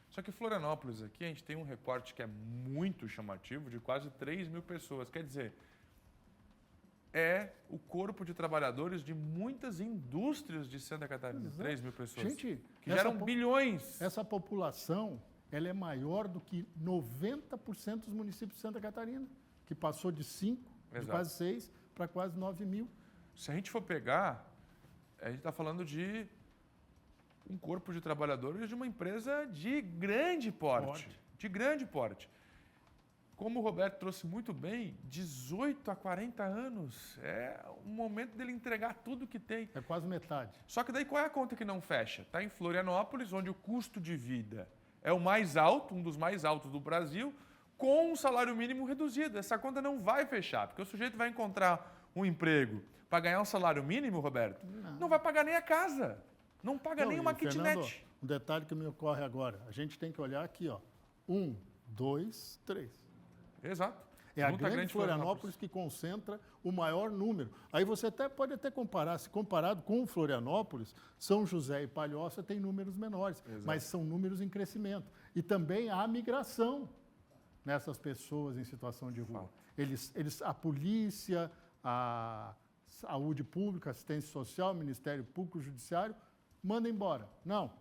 Só que Florianópolis aqui, a gente tem um recorte que é muito chamativo, de quase 3 mil pessoas. Quer dizer, é o corpo de trabalhadores de muitas indústrias de Santa Catarina.
Exato.
3 mil pessoas.
Gente,
que geram bilhões.
Essa população, ela é maior do que 90% dos municípios de Santa Catarina, que passou de 5, de quase 6, para quase 9 mil.
Se a gente for pegar, a gente está falando de um corpo de trabalhadores de uma empresa de grande porte. De grande porte. Como o Roberto trouxe muito bem, 18 a 40 anos é o momento dele entregar tudo que tem.
É quase metade.
Só que daí qual é a conta que não fecha? Está em Florianópolis, onde o custo de vida é o mais alto, um dos mais altos do Brasil, com um salário mínimo reduzido. Essa conta não vai fechar, porque o sujeito vai encontrar um emprego para ganhar um salário mínimo, Roberto, não vai pagar nem a casa, não paga nem uma kitnet.
Fernando, um detalhe que me ocorre agora, a gente tem que olhar aqui, ó, 1, 2, 3.
Exato.
É a grande Florianópolis que concentra o maior número. Aí você pode até comparar, se comparado com Florianópolis, São José e Palhoça têm números menores, mas são números em crescimento. E também há migração nessas pessoas em situação de rua. A polícia, a saúde pública, assistência social, Ministério Público, o Judiciário, manda embora. Não,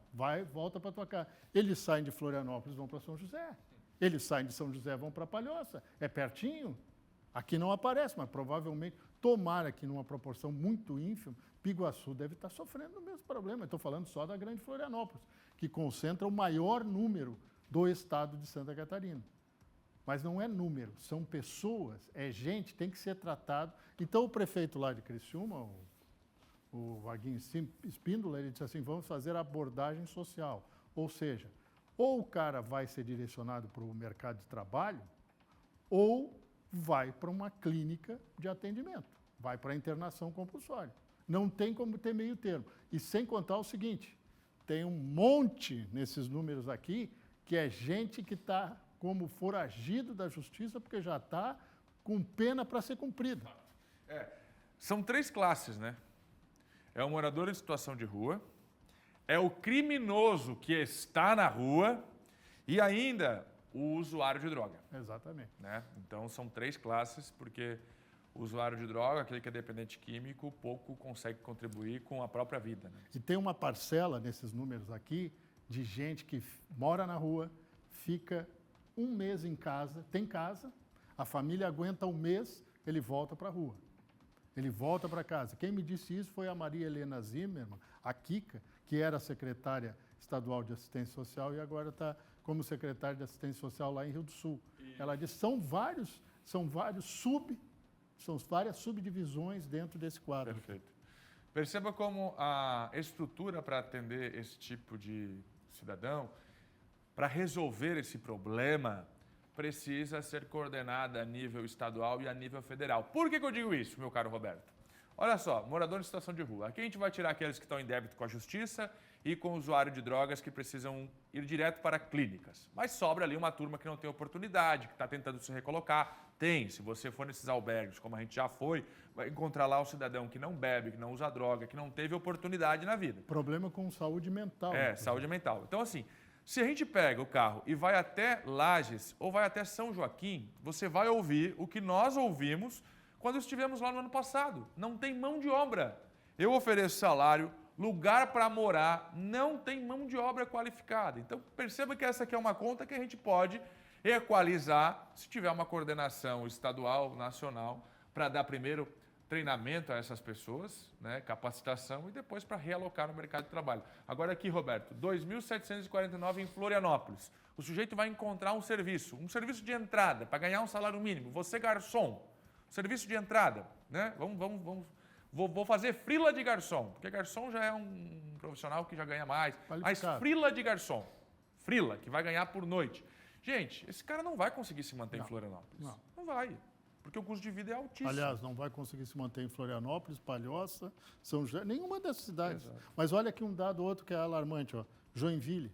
volta para tua casa. Eles saem de Florianópolis e vão para São José. Eles saem de São José e vão para Palhoça. É pertinho. Aqui não aparece, mas provavelmente, tomara que numa proporção muito ínfima, Piguaçu deve estar sofrendo o mesmo problema. Estou falando só da grande Florianópolis, que concentra o maior número do estado de Santa Catarina. Mas não é número, são pessoas, é gente, tem que ser tratado. Então, o prefeito lá de Criciúma, o Vaguinho Espíndola, ele disse assim, vamos fazer abordagem social. Ou seja, ou o cara vai ser direcionado para o mercado de trabalho, ou vai para uma clínica de atendimento, vai para a internação compulsória. Não tem como ter meio termo. E sem contar o seguinte, tem um monte nesses números aqui, que é gente que está como foragido da justiça, porque já está com pena para ser cumprida.
São 3 classes, né? É o morador em situação de rua, é o criminoso que está na rua e ainda o usuário de droga.
Exatamente.
Né? Então, são 3 classes, porque o usuário de droga, aquele que é dependente químico, pouco consegue contribuir com a própria vida. Né?
E tem uma parcela nesses números aqui de gente que mora na rua, fica 1 mês em casa, tem casa, a família aguenta 1 mês, ele volta para a rua. Ele volta para casa. Quem me disse isso foi a Maria Helena Zimmermann, a Kika, que era secretária estadual de assistência social e agora está como secretária de assistência social lá em Rio do Sul. Isso. Ela disse são várias subdivisões dentro desse quadro.
Perfeito. Perceba como a estrutura para atender esse tipo de cidadão, para resolver esse problema, precisa ser coordenada a nível estadual e a nível federal. Por que eu digo isso, meu caro Roberto? Olha só, morador em situação de rua. Aqui a gente vai tirar aqueles que estão em débito com a justiça e com o usuário de drogas que precisam ir direto para clínicas. Mas sobra ali uma turma que não tem oportunidade, que está tentando se recolocar. Tem, se você for nesses albergues, como a gente já foi, vai encontrar lá um cidadão que não bebe, que não usa droga, que não teve oportunidade na vida.
Problema com saúde mental.
Saúde mental. Então, assim, se a gente pega o carro e vai até Lages ou vai até São Joaquim, você vai ouvir o que nós ouvimos quando estivemos lá no ano passado. Não tem mão de obra. Eu ofereço salário, lugar para morar, não tem mão de obra qualificada. Então, perceba que essa aqui é uma conta que a gente pode equalizar se tiver uma coordenação estadual, nacional, para dar primeiro treinamento a essas pessoas, né, capacitação e depois para realocar no mercado de trabalho. Agora aqui, Roberto, 2.749 em Florianópolis. O sujeito vai encontrar um serviço de entrada para ganhar um salário mínimo. Você, garçom, serviço de entrada, né? Vou fazer frila de garçom, porque garçom já é um profissional que já ganha mais. Mas frila de garçom, frila, que vai ganhar por noite. Gente, esse cara não vai conseguir se manter em Florianópolis. Não vai, porque o custo de vida é altíssimo.
Aliás, não vai conseguir se manter em Florianópolis, Palhoça, São José, nenhuma dessas cidades. Exato. Mas olha aqui um dado outro que é alarmante, ó. Joinville,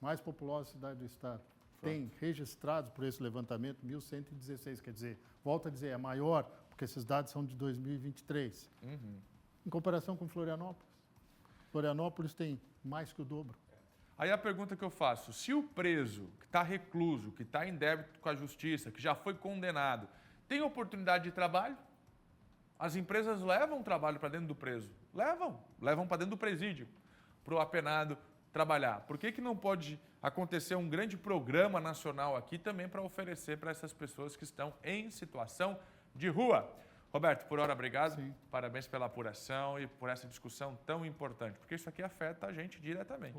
mais populosa cidade do estado. Tem registrados por esse levantamento 1.116, quer dizer, volto a dizer, é maior, porque esses dados são de 2023. Em comparação com Florianópolis. Florianópolis tem mais que o dobro.
Aí a pergunta que eu faço, se o preso que está recluso, que está em débito com a justiça, que já foi condenado, tem oportunidade de trabalho? As empresas levam trabalho para dentro do preso. Levam para dentro do presídio, para o apenado trabalhar. Por que não pode acontecer um grande programa nacional aqui também para oferecer para essas pessoas que estão em situação de rua? Roberto, por hora, obrigado. Sim. Parabéns pela apuração e por essa discussão tão importante, porque isso aqui afeta a gente diretamente.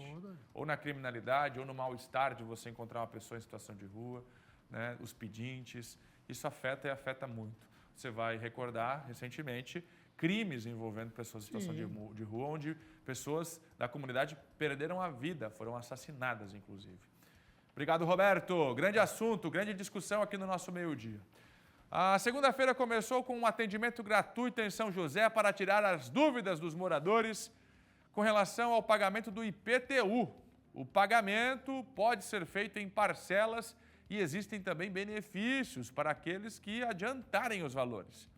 Ou na criminalidade, ou no mal-estar de você encontrar uma pessoa em situação de rua, né? Os pedintes. Isso afeta e afeta muito. Você vai recordar, recentemente, crimes envolvendo pessoas em situação de rua, onde pessoas da comunidade perderam a vida, foram assassinadas, inclusive. Obrigado, Roberto. Grande assunto, grande discussão aqui no nosso meio-dia. A segunda-feira começou com um atendimento gratuito em São José para tirar as dúvidas dos moradores com relação ao pagamento do IPTU. O pagamento pode ser feito em parcelas e existem também benefícios para aqueles que adiantarem os valores.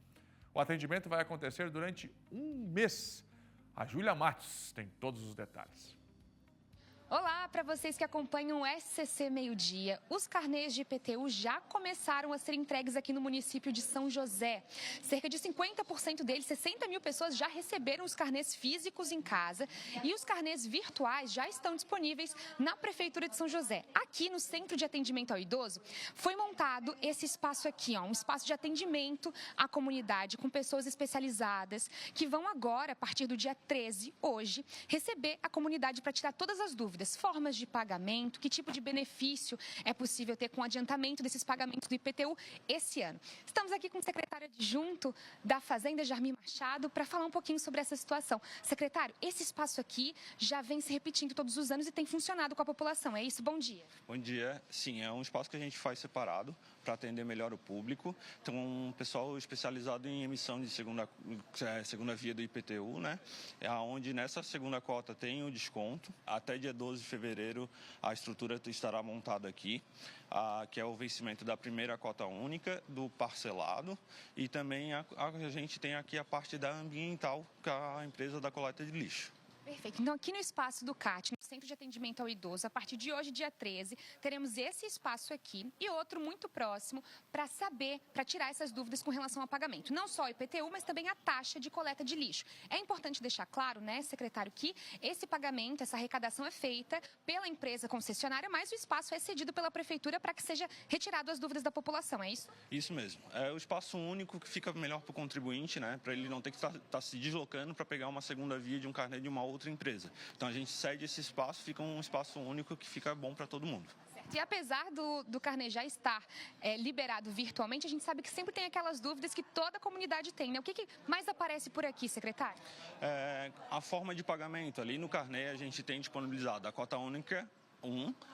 O atendimento vai acontecer durante um mês. A Júlia Matos tem todos os detalhes.
Olá, para vocês que acompanham o SCC Meio-Dia. Os carnês de IPTU já começaram a ser entregues aqui no município de São José. Cerca de 50% deles, 60 mil pessoas, já receberam os carnês físicos em casa e os carnês virtuais já estão disponíveis na Prefeitura de São José. Aqui no Centro de Atendimento ao Idoso, foi montado esse espaço aqui, um espaço de atendimento à comunidade com pessoas especializadas que vão agora, a partir do dia 13, hoje, receber a comunidade para tirar todas as dúvidas. Formas de pagamento, que tipo de benefício é possível ter com o adiantamento desses pagamentos do IPTU esse ano. Estamos aqui com o secretário adjunto da Fazenda, Jarmir Machado, para falar um pouquinho sobre essa situação. Secretário, esse espaço aqui já vem se repetindo todos os anos e tem funcionado com a população, é isso? Bom dia.
Bom dia. Sim, é um espaço que a gente faz separado para atender melhor o público. Então, um pessoal especializado em emissão de segunda via do IPTU, né? Onde nessa segunda cota tem o desconto. Até dia 12 de fevereiro a estrutura estará montada aqui, que é o vencimento da primeira cota única, do parcelado, e também a gente tem aqui a parte da ambiental, que é a empresa da coleta de lixo.
Perfeito. Então, aqui no espaço do CAT, no Centro de Atendimento ao Idoso, a partir de hoje, dia 13, teremos esse espaço aqui e outro muito próximo para tirar essas dúvidas com relação ao pagamento. Não só o IPTU, mas também a taxa de coleta de lixo. É importante deixar claro, né, secretário, que esse pagamento, essa arrecadação é feita pela empresa concessionária, mas o espaço é cedido pela Prefeitura para que seja retirado as dúvidas da população, é isso?
Isso mesmo. É o espaço único que fica melhor para o contribuinte, né, para ele não ter que estar se deslocando para pegar uma segunda via de um carnê de uma outra empresa. Então a gente cede esse espaço, fica um espaço único que fica bom para todo mundo.
Certo. E apesar do carnê já estar liberado virtualmente, a gente sabe que sempre tem aquelas dúvidas que toda a comunidade tem, né? O que mais aparece por aqui, secretário?
A forma de pagamento. Ali no carnê a gente tem disponibilizado a cota única,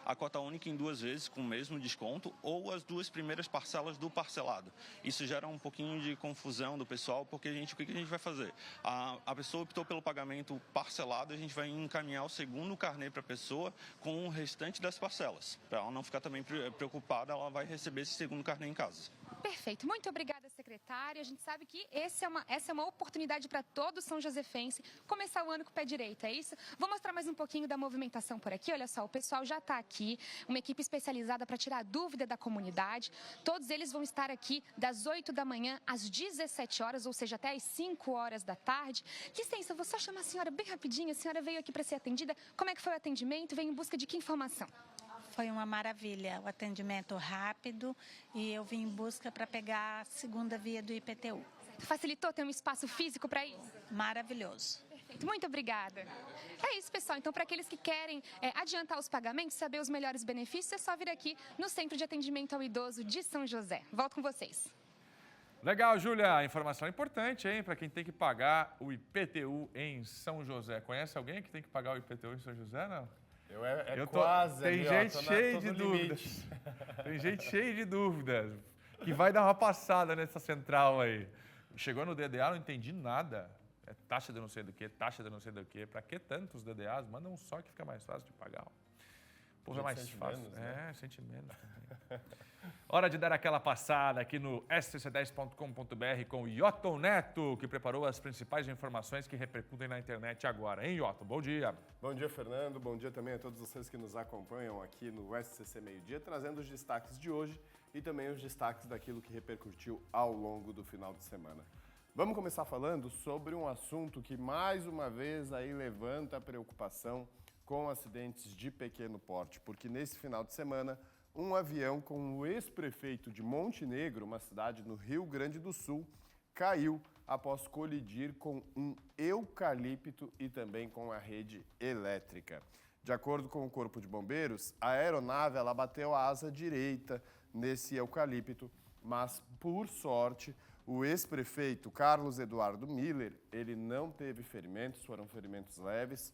a cota única em 2 vezes com o mesmo desconto ou as 2 primeiras parcelas do parcelado. Isso gera um pouquinho de confusão do pessoal, porque o que a gente vai fazer? A pessoa optou pelo pagamento parcelado, a gente vai encaminhar o segundo carnê para a pessoa com o restante das parcelas. Para ela não ficar também preocupada, ela vai receber esse segundo carnê em casa.
Perfeito. Muito obrigada, secretária. A gente sabe que essa é uma oportunidade para todo São Josefense começar o ano com o pé direito, é isso? Vou mostrar mais um pouquinho da movimentação por aqui. Olha só, o pessoal já está aqui, uma equipe especializada para tirar a dúvida da comunidade. Todos eles vão estar aqui das 8 da manhã às 17 horas, ou seja, até às 5 horas da tarde. Licença, eu vou só chamar a senhora bem rapidinho. A senhora veio aqui para ser atendida. Como é que foi o atendimento? Veio em busca de que informação?
Foi uma maravilha, o atendimento rápido e eu vim em busca para pegar a segunda via do IPTU.
Facilitou ter um espaço físico para isso?
Maravilhoso.
Perfeito, muito obrigada. É isso, pessoal. Então, para aqueles que querem adiantar os pagamentos, saber os melhores benefícios, é só vir aqui no Centro de Atendimento ao Idoso de São José. Volto com vocês.
Legal, Júlia. Informação importante, hein? Para quem tem que pagar o IPTU em São José. Conhece alguém que tem que pagar o IPTU em São José, não?
Quase.
Tem gente cheia de dúvidas. Tem gente cheia de dúvidas. Que vai dar uma passada nessa central aí. Chegou no DDA, não entendi nada. É taxa de não sei do que, taxa de não sei do que. Para que tantos DDAs? Manda um só que fica mais fácil de pagar. O povo é mais fácil.
Menos, né?
Sente menos também. Hora de dar aquela passada aqui no scc10.com.br com o Yoton Neto, que preparou as principais informações que repercutem na internet agora. Hein, Yoton? Bom dia.
Bom dia, Fernando. Bom dia também a todos vocês que nos acompanham aqui no SCC Meio-Dia, trazendo os destaques de hoje e também os destaques daquilo que repercutiu ao longo do final de semana. Vamos começar falando sobre um assunto que mais uma vez aí levanta a preocupação com acidentes de pequeno porte, porque nesse final de semana um avião com o ex-prefeito de Montenegro, uma cidade no Rio Grande do Sul, caiu após colidir com um eucalipto e também com a rede elétrica. De acordo com o Corpo de Bombeiros, a aeronave ela bateu a asa direita nesse eucalipto, mas por sorte o ex-prefeito Carlos Eduardo Miller, ele não teve ferimentos, foram ferimentos leves,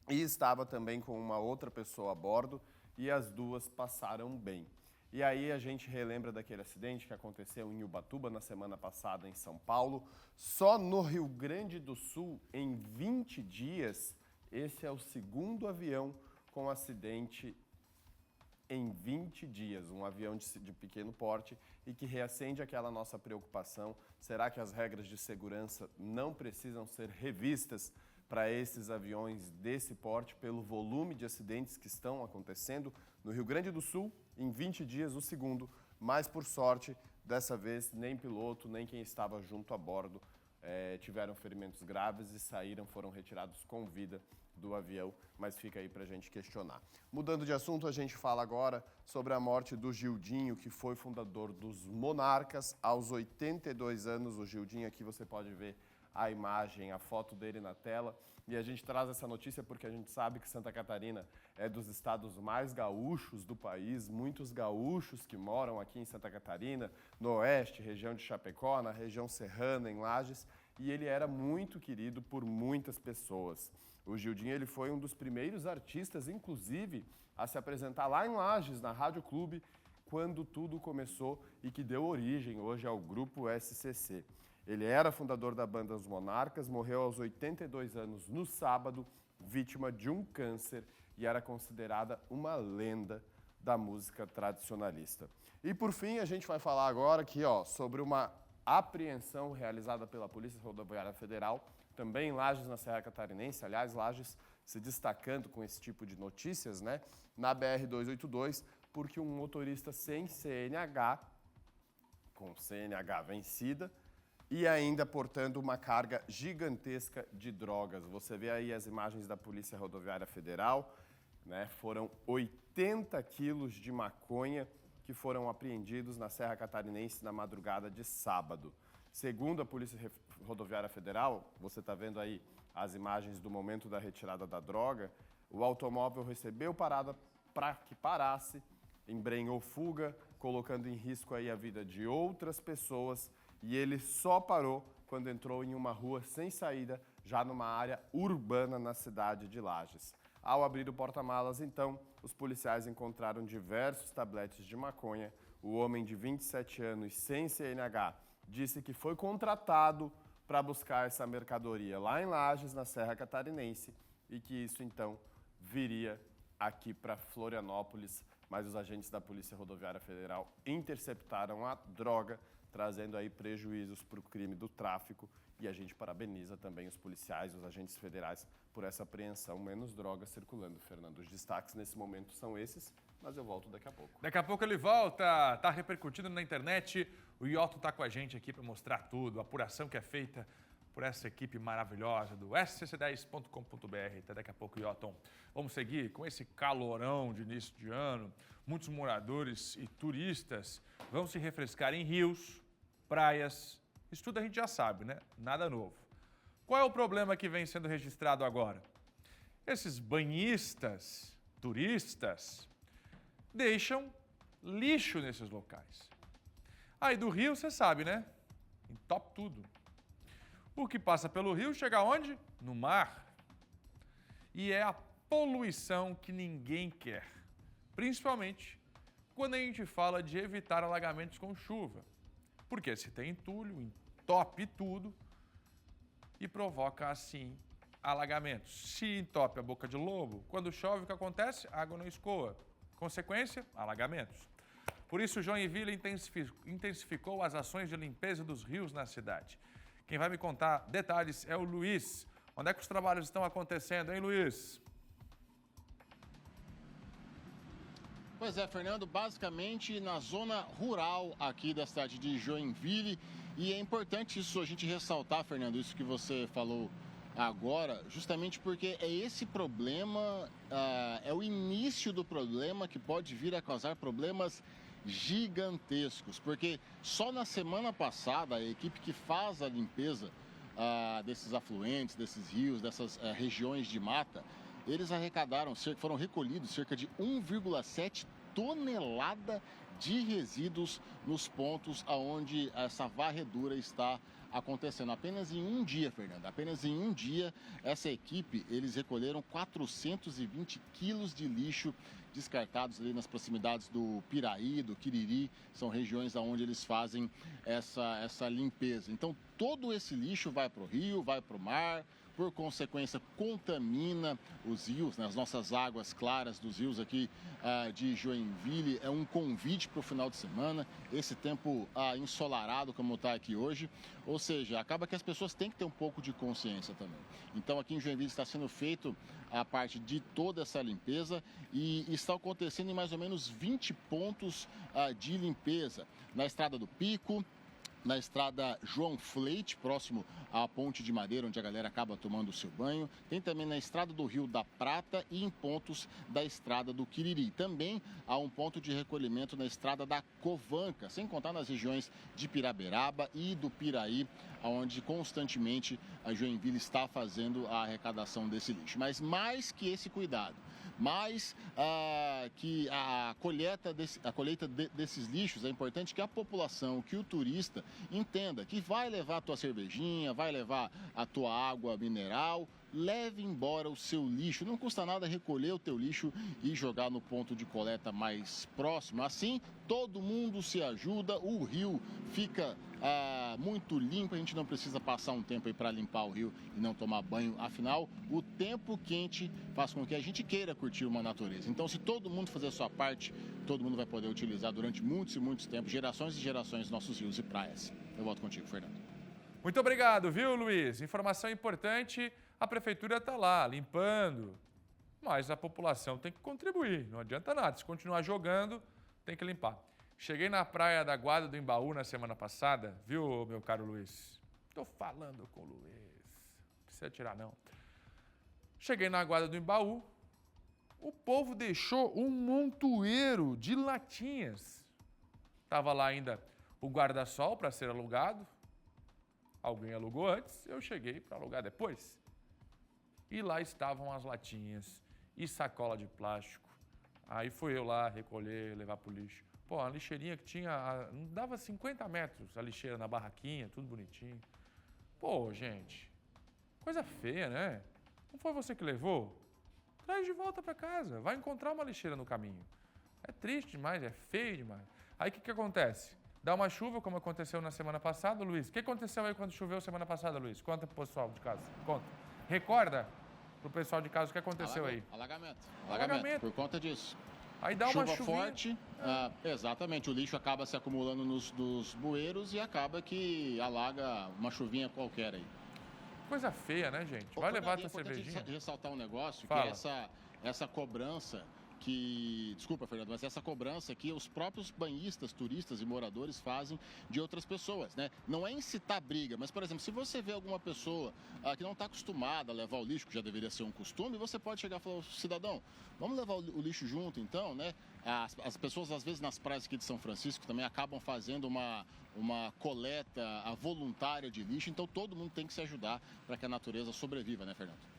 e estava também com uma outra pessoa a bordo, e as duas passaram bem. E aí a gente relembra daquele acidente que aconteceu em Ubatuba na semana passada em São Paulo. Só no Rio Grande do Sul, em 20 dias, esse é o segundo avião com acidente em 20 dias, um avião de pequeno porte, e que reacende aquela nossa preocupação. Será que as regras de segurança não precisam ser revistas para esses aviões desse porte pelo volume de acidentes que estão acontecendo no Rio Grande do Sul? Em 20 dias, o segundo, mas por sorte, dessa vez, nem piloto, nem quem estava junto a bordo tiveram ferimentos graves e foram retirados com vida do avião, mas fica aí para a gente questionar. Mudando de assunto, a gente fala agora sobre a morte do Gildinho, que foi fundador dos Monarcas, aos 82 anos. O Gildinho, aqui você pode ver a imagem, a foto dele na tela. E a gente traz essa notícia porque a gente sabe que Santa Catarina é dos estados mais gaúchos do país, muitos gaúchos que moram aqui em Santa Catarina, no oeste, região de Chapecó, na região serrana, em Lages, e ele era muito querido por muitas pessoas. O Gildinho ele foi um dos primeiros artistas, inclusive, a se apresentar lá em Lages, na Rádio Clube, quando tudo começou e que deu origem hoje ao Grupo SCC. Ele era fundador da banda Os Monarcas, morreu aos 82 anos no sábado, vítima de um câncer, e era considerada uma lenda da música tradicionalista. E por fim, a gente vai falar agora aqui, sobre uma apreensão realizada pela Polícia Rodoviária Federal, também em Lages, na Serra Catarinense. Aliás, Lages se destacando com esse tipo de notícias, né? Na BR-282, porque um motorista sem CNH, com CNH vencida, e ainda portando uma carga gigantesca de drogas. Você vê aí as imagens da Polícia Rodoviária Federal, né? Foram 80 quilos de maconha que foram apreendidos na Serra Catarinense na madrugada de sábado. Segundo a Polícia Rodoviária Federal, você está vendo aí as imagens do momento da retirada da droga, o automóvel recebeu parada para que parasse, embrenhou fuga, colocando em risco aí a vida de outras pessoas, e ele só parou quando entrou em uma rua sem saída, já numa área urbana na cidade de Lages. Ao abrir o porta-malas, então, os policiais encontraram diversos tabletes de maconha. O homem de 27 anos, sem CNH, disse que foi contratado para buscar essa mercadoria lá em Lages, na Serra Catarinense, e que isso, então, viria aqui para Florianópolis, mas os agentes da Polícia Rodoviária Federal interceptaram a droga, trazendo aí prejuízos para o crime do tráfico, e a gente parabeniza também os policiais, os agentes federais, por essa apreensão. Menos drogas circulando, Fernando. Os destaques nesse momento são esses, mas eu volto daqui a pouco.
Daqui a pouco ele volta, tá repercutindo na internet. O Iotton tá com a gente aqui para mostrar tudo, a apuração que é feita por essa equipe maravilhosa do scc10.com.br. Até daqui a pouco, Iotton. Vamos seguir com esse calorão de início de ano. Muitos moradores e turistas vão se refrescar em rios, praias. Isso tudo a gente já sabe, né? Nada novo. Qual é o problema que vem sendo registrado agora? Esses banhistas, turistas, deixam lixo nesses locais. Aí do rio, você sabe, né? Entope tudo. O que passa pelo rio chega aonde? No mar. E é a poluição que ninguém quer. Principalmente quando a gente fala de evitar alagamentos com chuva. Porque se tem entulho, entope tudo e provoca, assim, alagamentos. Se entope a boca de lobo, quando chove, o que acontece? A água não escoa. Consequência? Alagamentos. Por isso, Joinville intensificou as ações de limpeza dos rios na cidade. Quem vai me contar detalhes é o Luiz. Onde é que os trabalhos estão acontecendo, hein, Luiz?
Pois é, Fernando, basicamente na zona rural aqui da cidade de Joinville. E é importante isso a gente ressaltar, Fernando, isso que você falou agora, justamente porque é esse problema, é o início do problema que pode vir a causar problemas gigantescos, porque só na semana passada a equipe que faz a limpeza desses afluentes, desses rios, dessas regiões de mata, eles foram recolhidos cerca de 1,7 tonelada de resíduos nos pontos onde essa varredura está acontecendo. Apenas em um dia, Fernanda, apenas em um dia, essa equipe, eles recolheram 420 quilos de lixo descartados ali nas proximidades do Piraí, do Quiriri, são regiões onde eles fazem essa limpeza. Então, todo esse lixo vai para o rio, vai para o mar, por consequência, contamina os rios, né? As nossas águas claras dos rios aqui de Joinville. É um convite para o final de semana, esse tempo ensolarado como está aqui hoje. Ou seja, acaba que as pessoas têm que ter um pouco de consciência também. Então, aqui em Joinville está sendo feito a parte de toda essa limpeza e está acontecendo em mais ou menos 20 pontos de limpeza. Na Estrada do Pico, na estrada João Fleite, próximo à Ponte de Madeira, onde a galera acaba tomando o seu banho. Tem também na estrada do Rio da Prata e em pontos da estrada do Quiriri. Também há um ponto de recolhimento na estrada da Covanca, sem contar nas regiões de Piraberaba e do Piraí, onde constantemente a Joinville está fazendo a arrecadação desse lixo. Mas mais que esse cuidado, mais que a colheita desses lixos, é importante que a população, que o turista entenda que vai levar a tua cervejinha, vai levar a tua água mineral, leve embora o seu lixo. Não custa nada recolher o teu lixo e jogar no ponto de coleta mais próximo. Assim, todo mundo se ajuda, o rio fica muito limpo, a gente não precisa passar um tempo aí para limpar o rio e não tomar banho. Afinal, o tempo quente faz com que a gente queira curtir uma natureza. Então, se todo mundo fazer a sua parte, todo mundo vai poder utilizar durante muitos e muitos tempos, gerações e gerações, nossos rios e praias. Eu volto contigo, Fernando.
Muito obrigado, viu, Luiz? Informação importante, a prefeitura está lá limpando, mas a população tem que contribuir, não adianta nada. Se continuar jogando, tem que limpar. Cheguei na praia da Guarda do Embaú na semana passada, viu, meu caro Luiz? Estou falando com o Luiz, não precisa tirar não. Cheguei na Guarda do Embaú, o povo deixou um montoeiro de latinhas. Estava lá ainda o guarda-sol para ser alugado. Alguém alugou antes, eu cheguei para alugar depois. E lá estavam as latinhas e sacola de plástico. Aí fui eu lá recolher, levar para o lixo. Pô, a lixeirinha que tinha, não dava 50 metros, a lixeira na barraquinha, tudo bonitinho. Pô, gente, coisa feia, né? Não foi você que levou? Traz de volta para casa, vai encontrar uma lixeira no caminho. É triste demais, é feio demais. Aí o que acontece? Dá uma chuva, como aconteceu na semana passada, Luiz. O que aconteceu aí quando choveu semana passada, Luiz? Conta pro pessoal de casa, conta. Recorda pro pessoal de casa o que aconteceu aí.
Alagamento, por conta disso.
Aí dá uma
chuva
chuvinha
forte, exatamente, o lixo acaba se acumulando nos bueiros e acaba que alaga uma chuvinha qualquer aí.
Coisa feia, né, gente? Vai levar a tua cervejinha.
É ressaltar um negócio,
Fala.
que essa cobrança desculpa, Fernando, mas essa cobrança que os próprios banhistas, turistas e moradores fazem de outras pessoas, né? Não é incitar briga, mas, por exemplo, se você vê alguma pessoa que não está acostumada a levar o lixo, que já deveria ser um costume, você pode chegar e falar, cidadão, vamos levar o lixo junto, então, né? As pessoas, às vezes, nas praias aqui de São Francisco também acabam fazendo uma coleta voluntária de lixo, então todo mundo tem que se ajudar para que a natureza sobreviva, né, Fernando?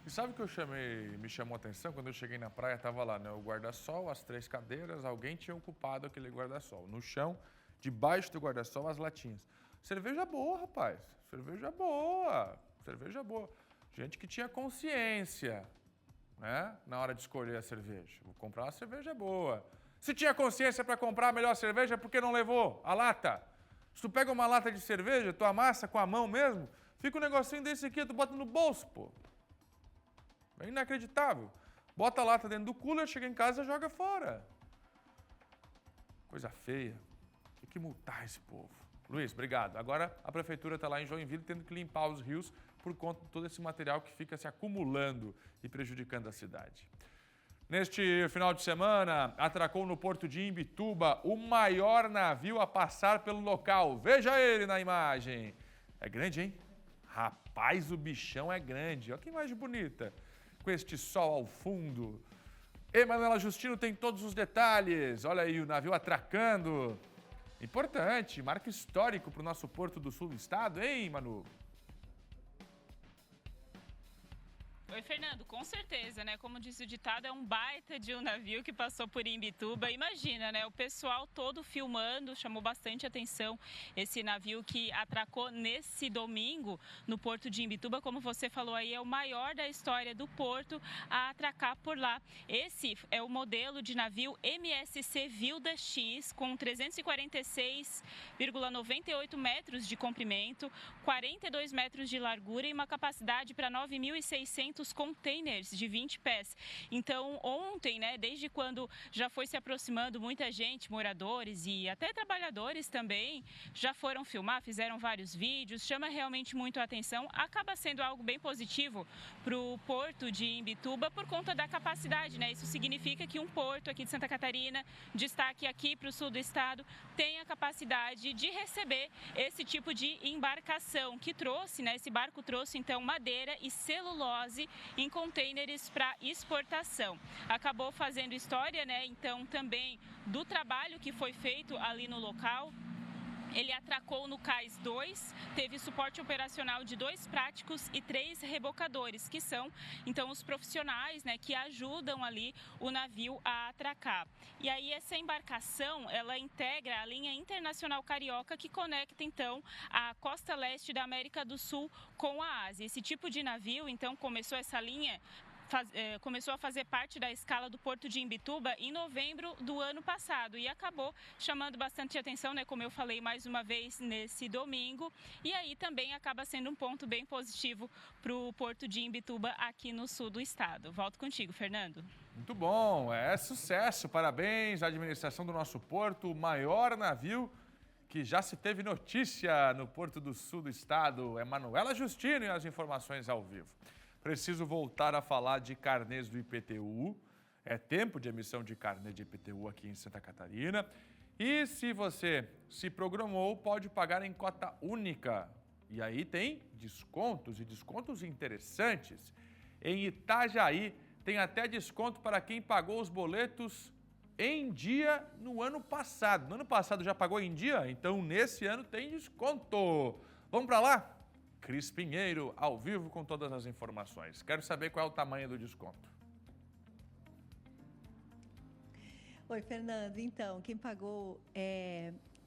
E sabe o que me chamou a atenção? Quando eu cheguei na praia, estava lá, né, o guarda-sol, as 3 cadeiras, alguém tinha ocupado aquele guarda-sol. No chão, debaixo do guarda-sol, as latinhas. Cerveja boa, rapaz. Cerveja boa. Cerveja boa. Gente que tinha consciência, né, na hora de escolher a cerveja. Vou comprar uma cerveja boa. Se tinha consciência para comprar a melhor cerveja, por que não levou a lata? Se tu pega uma lata de cerveja, tu amassa com a mão mesmo, fica um negocinho desse aqui, tu bota no bolso, pô. É inacreditável. Bota a lata dentro do cooler, chega em casa e joga fora. Coisa feia. Tem que multar esse povo. Luiz, obrigado. Agora a prefeitura está lá em Joinville tendo que limpar os rios por conta de todo esse material que fica se acumulando e prejudicando a cidade. Neste final de semana, atracou no porto de Imbituba o maior navio a passar pelo local. Veja ele na imagem. É grande, hein? Rapaz, o bichão é grande. Olha que imagem bonita. Com este sol ao fundo. Emanuela Justino tem todos os detalhes. Olha aí o navio atracando. Importante, marco histórico para o nosso porto do sul do estado, hein, Manu?
Oi, Fernando, com certeza, né? Como disse o ditado, é um baita de um navio que passou por Imbituba. Imagina, né? O pessoal todo filmando, chamou bastante atenção esse navio que atracou nesse domingo no porto de Imbituba. Como você falou aí, é o maior da história do porto a atracar por lá. Esse é o modelo de navio MSC Vilda X, com 346,98 metros de comprimento, 42 metros de largura e uma capacidade para 9.600 containers de 20 pés. Então, ontem, né, desde quando já foi se aproximando muita gente, moradores e até trabalhadores também, já foram filmar, fizeram vários vídeos, chama realmente muito a atenção, acaba sendo algo bem positivo para o porto de Imbituba por conta da capacidade, né? Isso significa que um porto aqui de Santa Catarina, destaque aqui para o sul do estado, tem a capacidade de receber esse tipo de embarcação que trouxe, né? Esse barco trouxe então madeira e celulose em containers para exportação. Acabou fazendo história, né? Então também do trabalho que foi feito ali no local. Ele atracou no Cais 2, teve suporte operacional de 2 práticos e 3 rebocadores, que são, então, os profissionais, né, que ajudam ali o navio a atracar. E aí essa embarcação, ela integra a linha internacional carioca que conecta, então, a costa leste da América do Sul com a Ásia. Esse tipo de navio, então, começou essa linha... começou a fazer parte da escala do porto de Imbituba em novembro do ano passado e acabou chamando bastante atenção, né, como eu falei mais uma vez nesse domingo, e aí também acaba sendo um ponto bem positivo para o porto de Imbituba aqui no sul do estado. Volto contigo, Fernando.
Muito bom, é sucesso, parabéns à administração do nosso porto, o maior navio que já se teve notícia no porto do sul do estado. Emanuela Justino e as informações ao vivo. Preciso voltar a falar de carnês do IPTU. É tempo de emissão de carnê de IPTU aqui em Santa Catarina. E se você se programou, pode pagar em cota única. E aí tem descontos e descontos interessantes. Em Itajaí, tem até desconto para quem pagou os boletos em dia no ano passado. No ano passado já pagou em dia? Então nesse ano tem desconto. Vamos para lá? Cris Pinheiro, ao vivo com todas as informações. Quero saber qual é o tamanho do desconto.
Oi, Fernando. Então, quem pagou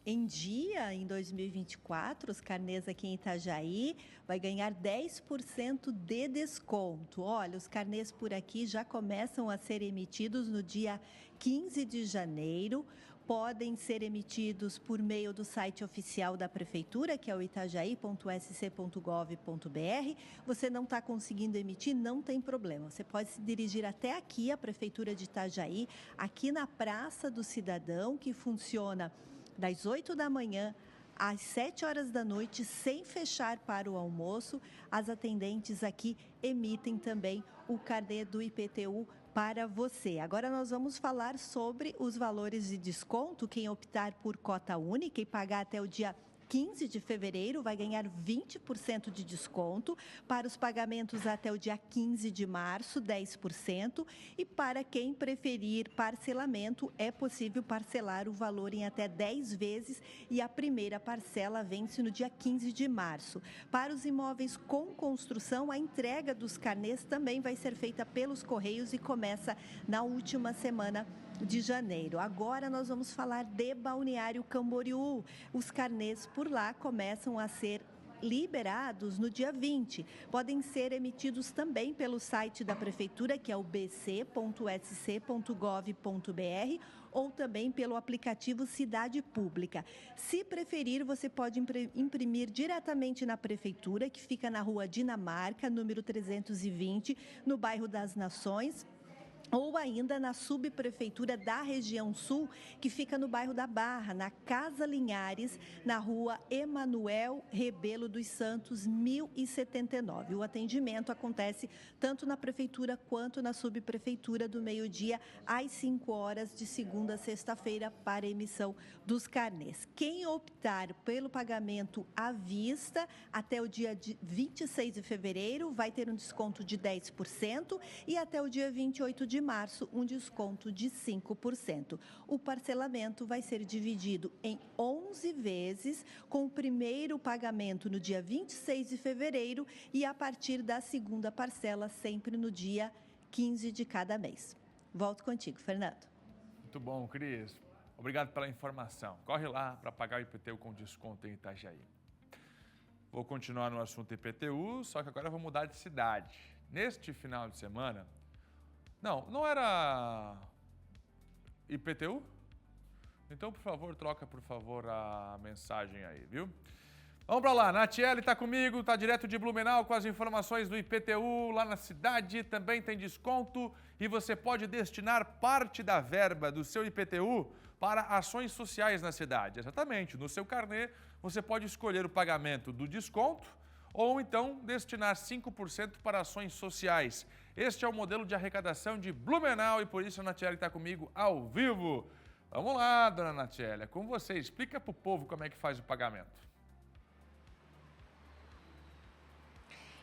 em dia em 2024, os carnês aqui em Itajaí, vai ganhar 10% de desconto. Olha, os carnês por aqui já começam a ser emitidos no dia 15 de janeiro. Podem ser emitidos por meio do site oficial da Prefeitura, que é o itajaí.sc.gov.br. Você não está conseguindo emitir, não tem problema. Você pode se dirigir até aqui, a Prefeitura de Itajaí, aqui na Praça do Cidadão, que funciona das 8 da manhã às 7 horas da noite, sem fechar para o almoço. As atendentes aqui emitem também o carnê do IPTU para você. Agora nós vamos falar sobre os valores de desconto. Quem optar por cota única e pagar até o dia 15 de fevereiro vai ganhar 20% de desconto. Para os pagamentos até o dia 15 de março, 10%. E para quem preferir parcelamento, é possível parcelar o valor em até 10 vezes e a primeira parcela vence no dia 15 de março. Para os imóveis com construção, a entrega dos carnês também vai ser feita pelos Correios e começa na última semana de janeiro. Agora nós vamos falar de Balneário Camboriú. Os carnês por lá começam a ser liberados no dia 20. Podem ser emitidos também pelo site da Prefeitura, que é o bc.sc.gov.br, ou também pelo aplicativo Cidade Pública. Se preferir, você pode imprimir diretamente na Prefeitura, que fica na Rua Dinamarca, número 320, no bairro das Nações. ou ainda na subprefeitura da região sul, que fica no bairro da Barra, na Casa Linhares, na rua Emanuel Rebelo dos Santos, 1079. O atendimento acontece tanto na prefeitura quanto na subprefeitura do meio-dia às 5 horas de segunda a sexta-feira para emissão dos carnês. Quem optar pelo pagamento à vista até o dia 26 de fevereiro vai ter um desconto de 10% e até o dia 28 de março, um desconto de 5%. O parcelamento vai ser dividido em 11 vezes, com o primeiro pagamento no dia 26 de fevereiro e a partir da segunda parcela, sempre no dia 15 de cada mês. Volto contigo, Fernando.
Muito bom, Cris. Obrigado pela informação. Corre lá para pagar o IPTU com desconto em Itajaí. Vou continuar no assunto IPTU, só que agora eu vou mudar de cidade. Neste final de semana... Não era IPTU? Então, por favor, troca, a mensagem aí, viu? Vamos para lá, Natiele está comigo, está direto de Blumenau com as informações do IPTU lá na cidade, também tem desconto e você pode destinar parte da verba do seu IPTU para ações sociais na cidade. Exatamente, no seu carnê você pode escolher o pagamento do desconto ou então destinar 5% para ações sociais. Este é o modelo de arrecadação de Blumenau e por isso a Natiele está comigo ao vivo. Vamos lá, dona Natiele, é com você. Explica para o povo como é que faz o pagamento.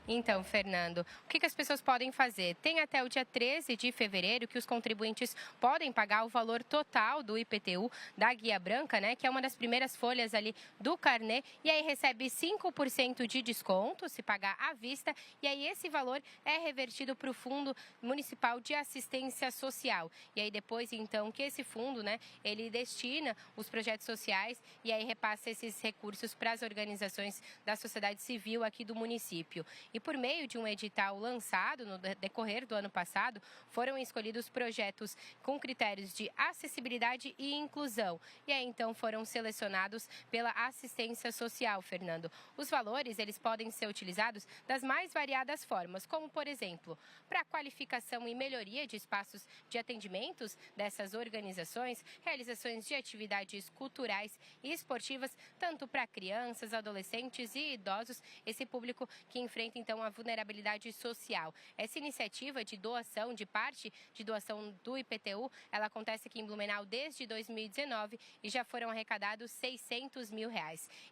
Então, Fernando, o que as pessoas podem fazer? Tem até o dia 13 de fevereiro que os contribuintes podem pagar o valor total do IPTU da Guia Branca, né? Que é uma das primeiras folhas ali do carnê. E aí recebe 5% de desconto se pagar à vista. E aí esse valor é revertido para o Fundo Municipal de Assistência Social. E aí depois, então, que esse fundo, né? Ele destina os projetos sociais e aí repassa esses recursos para as organizações da sociedade civil aqui do município. E por meio de um edital lançado no decorrer do ano passado, foram escolhidos projetos com critérios de acessibilidade e inclusão. E aí, então, foram selecionados pela assistência social, Fernando. Os valores, eles podem ser utilizados das mais variadas formas, como, por exemplo, para qualificação e melhoria de espaços de atendimentos dessas organizações, realizações de atividades culturais e esportivas, tanto para crianças, adolescentes e idosos, esse público que enfrenta, então, a vulnerabilidade social. Essa iniciativa de doação, de parte de doação do IPTU, ela acontece aqui em Blumenau desde 2019 e já foram arrecadados R$600 mil.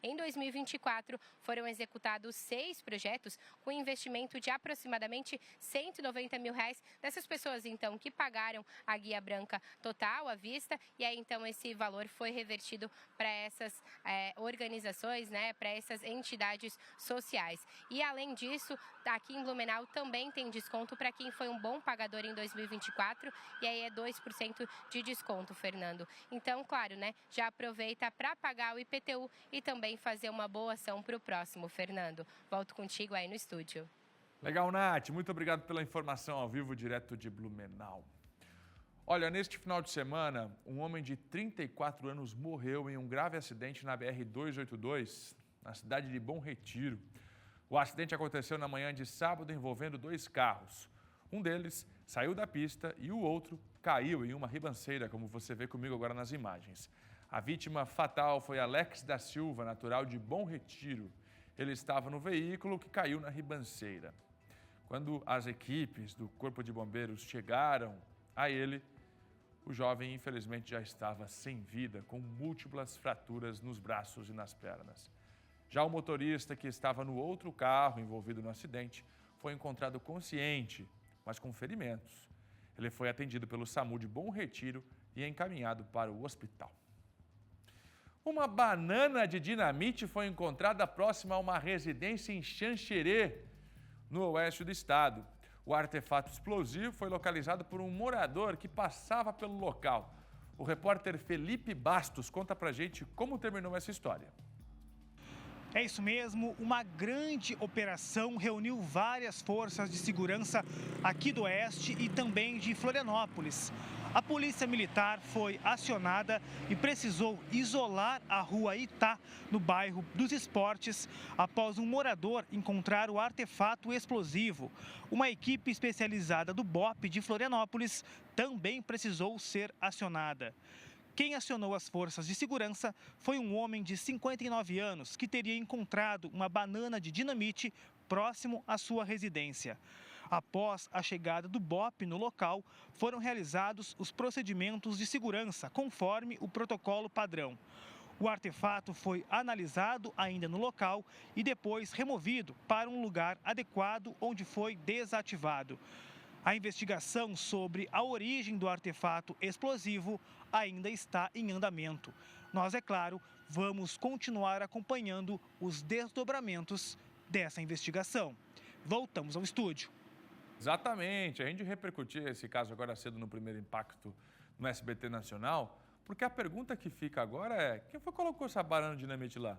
Em 2024, foram executados 6 projetos com investimento de aproximadamente R$190 mil dessas pessoas, então, que pagaram a Guia Branca total à vista e aí, então, esse valor foi revertido para essas organizações, né, para essas entidades sociais. E, além disso, aqui em Blumenau também tem desconto para quem foi um bom pagador em 2024 e aí é 2% de desconto, Fernando. Então, claro, né, já aproveita para pagar o IPTU e também fazer uma boa ação para o próximo, Fernando. Volto contigo aí no estúdio.
Legal, Nath. Muito obrigado pela informação ao vivo, direto de Blumenau. Olha, neste final de semana, um homem de 34 anos morreu em um grave acidente na BR-282, na cidade de Bom Retiro. O acidente aconteceu na manhã de sábado envolvendo 2 carros. Um deles saiu da pista e o outro caiu em uma ribanceira, como você vê comigo agora nas imagens. A vítima fatal foi Alex da Silva, natural de Bom Retiro. Ele estava no veículo que caiu na ribanceira. Quando as equipes do Corpo de Bombeiros chegaram a ele, o jovem infelizmente já estava sem vida, com múltiplas fraturas nos braços e nas pernas. Já o motorista, que estava no outro carro envolvido no acidente, foi encontrado consciente, mas com ferimentos. Ele foi atendido pelo SAMU de Bom Retiro e encaminhado para o hospital. Uma banana de dinamite foi encontrada próxima a uma residência em Xanxerê, no oeste do estado. O artefato explosivo foi localizado por um morador que passava pelo local. O repórter Felipe Bastos conta pra gente como terminou essa história.
É isso mesmo, uma grande operação reuniu várias forças de segurança aqui do Oeste e também de Florianópolis. A Polícia Militar foi acionada e precisou isolar a rua Itá, no bairro dos Esportes, após um morador encontrar o artefato explosivo. Uma equipe especializada do BOPE de Florianópolis também precisou ser acionada. Quem acionou as forças de segurança foi um homem de 59 anos que teria encontrado uma banana de dinamite próximo à sua residência. Após a chegada do BOPE no local, foram realizados os procedimentos de segurança, conforme o protocolo padrão. O artefato foi analisado ainda no local e depois removido para um lugar adequado onde foi desativado. A investigação sobre a origem do artefato explosivo ainda está em andamento. Nós, é claro, vamos continuar acompanhando os desdobramentos dessa investigação. Voltamos ao estúdio.
Exatamente. A gente repercutiu esse caso agora cedo no Primeiro Impacto no SBT Nacional, porque a pergunta que fica agora é: quem foi que colocou essa banana de dinamite lá?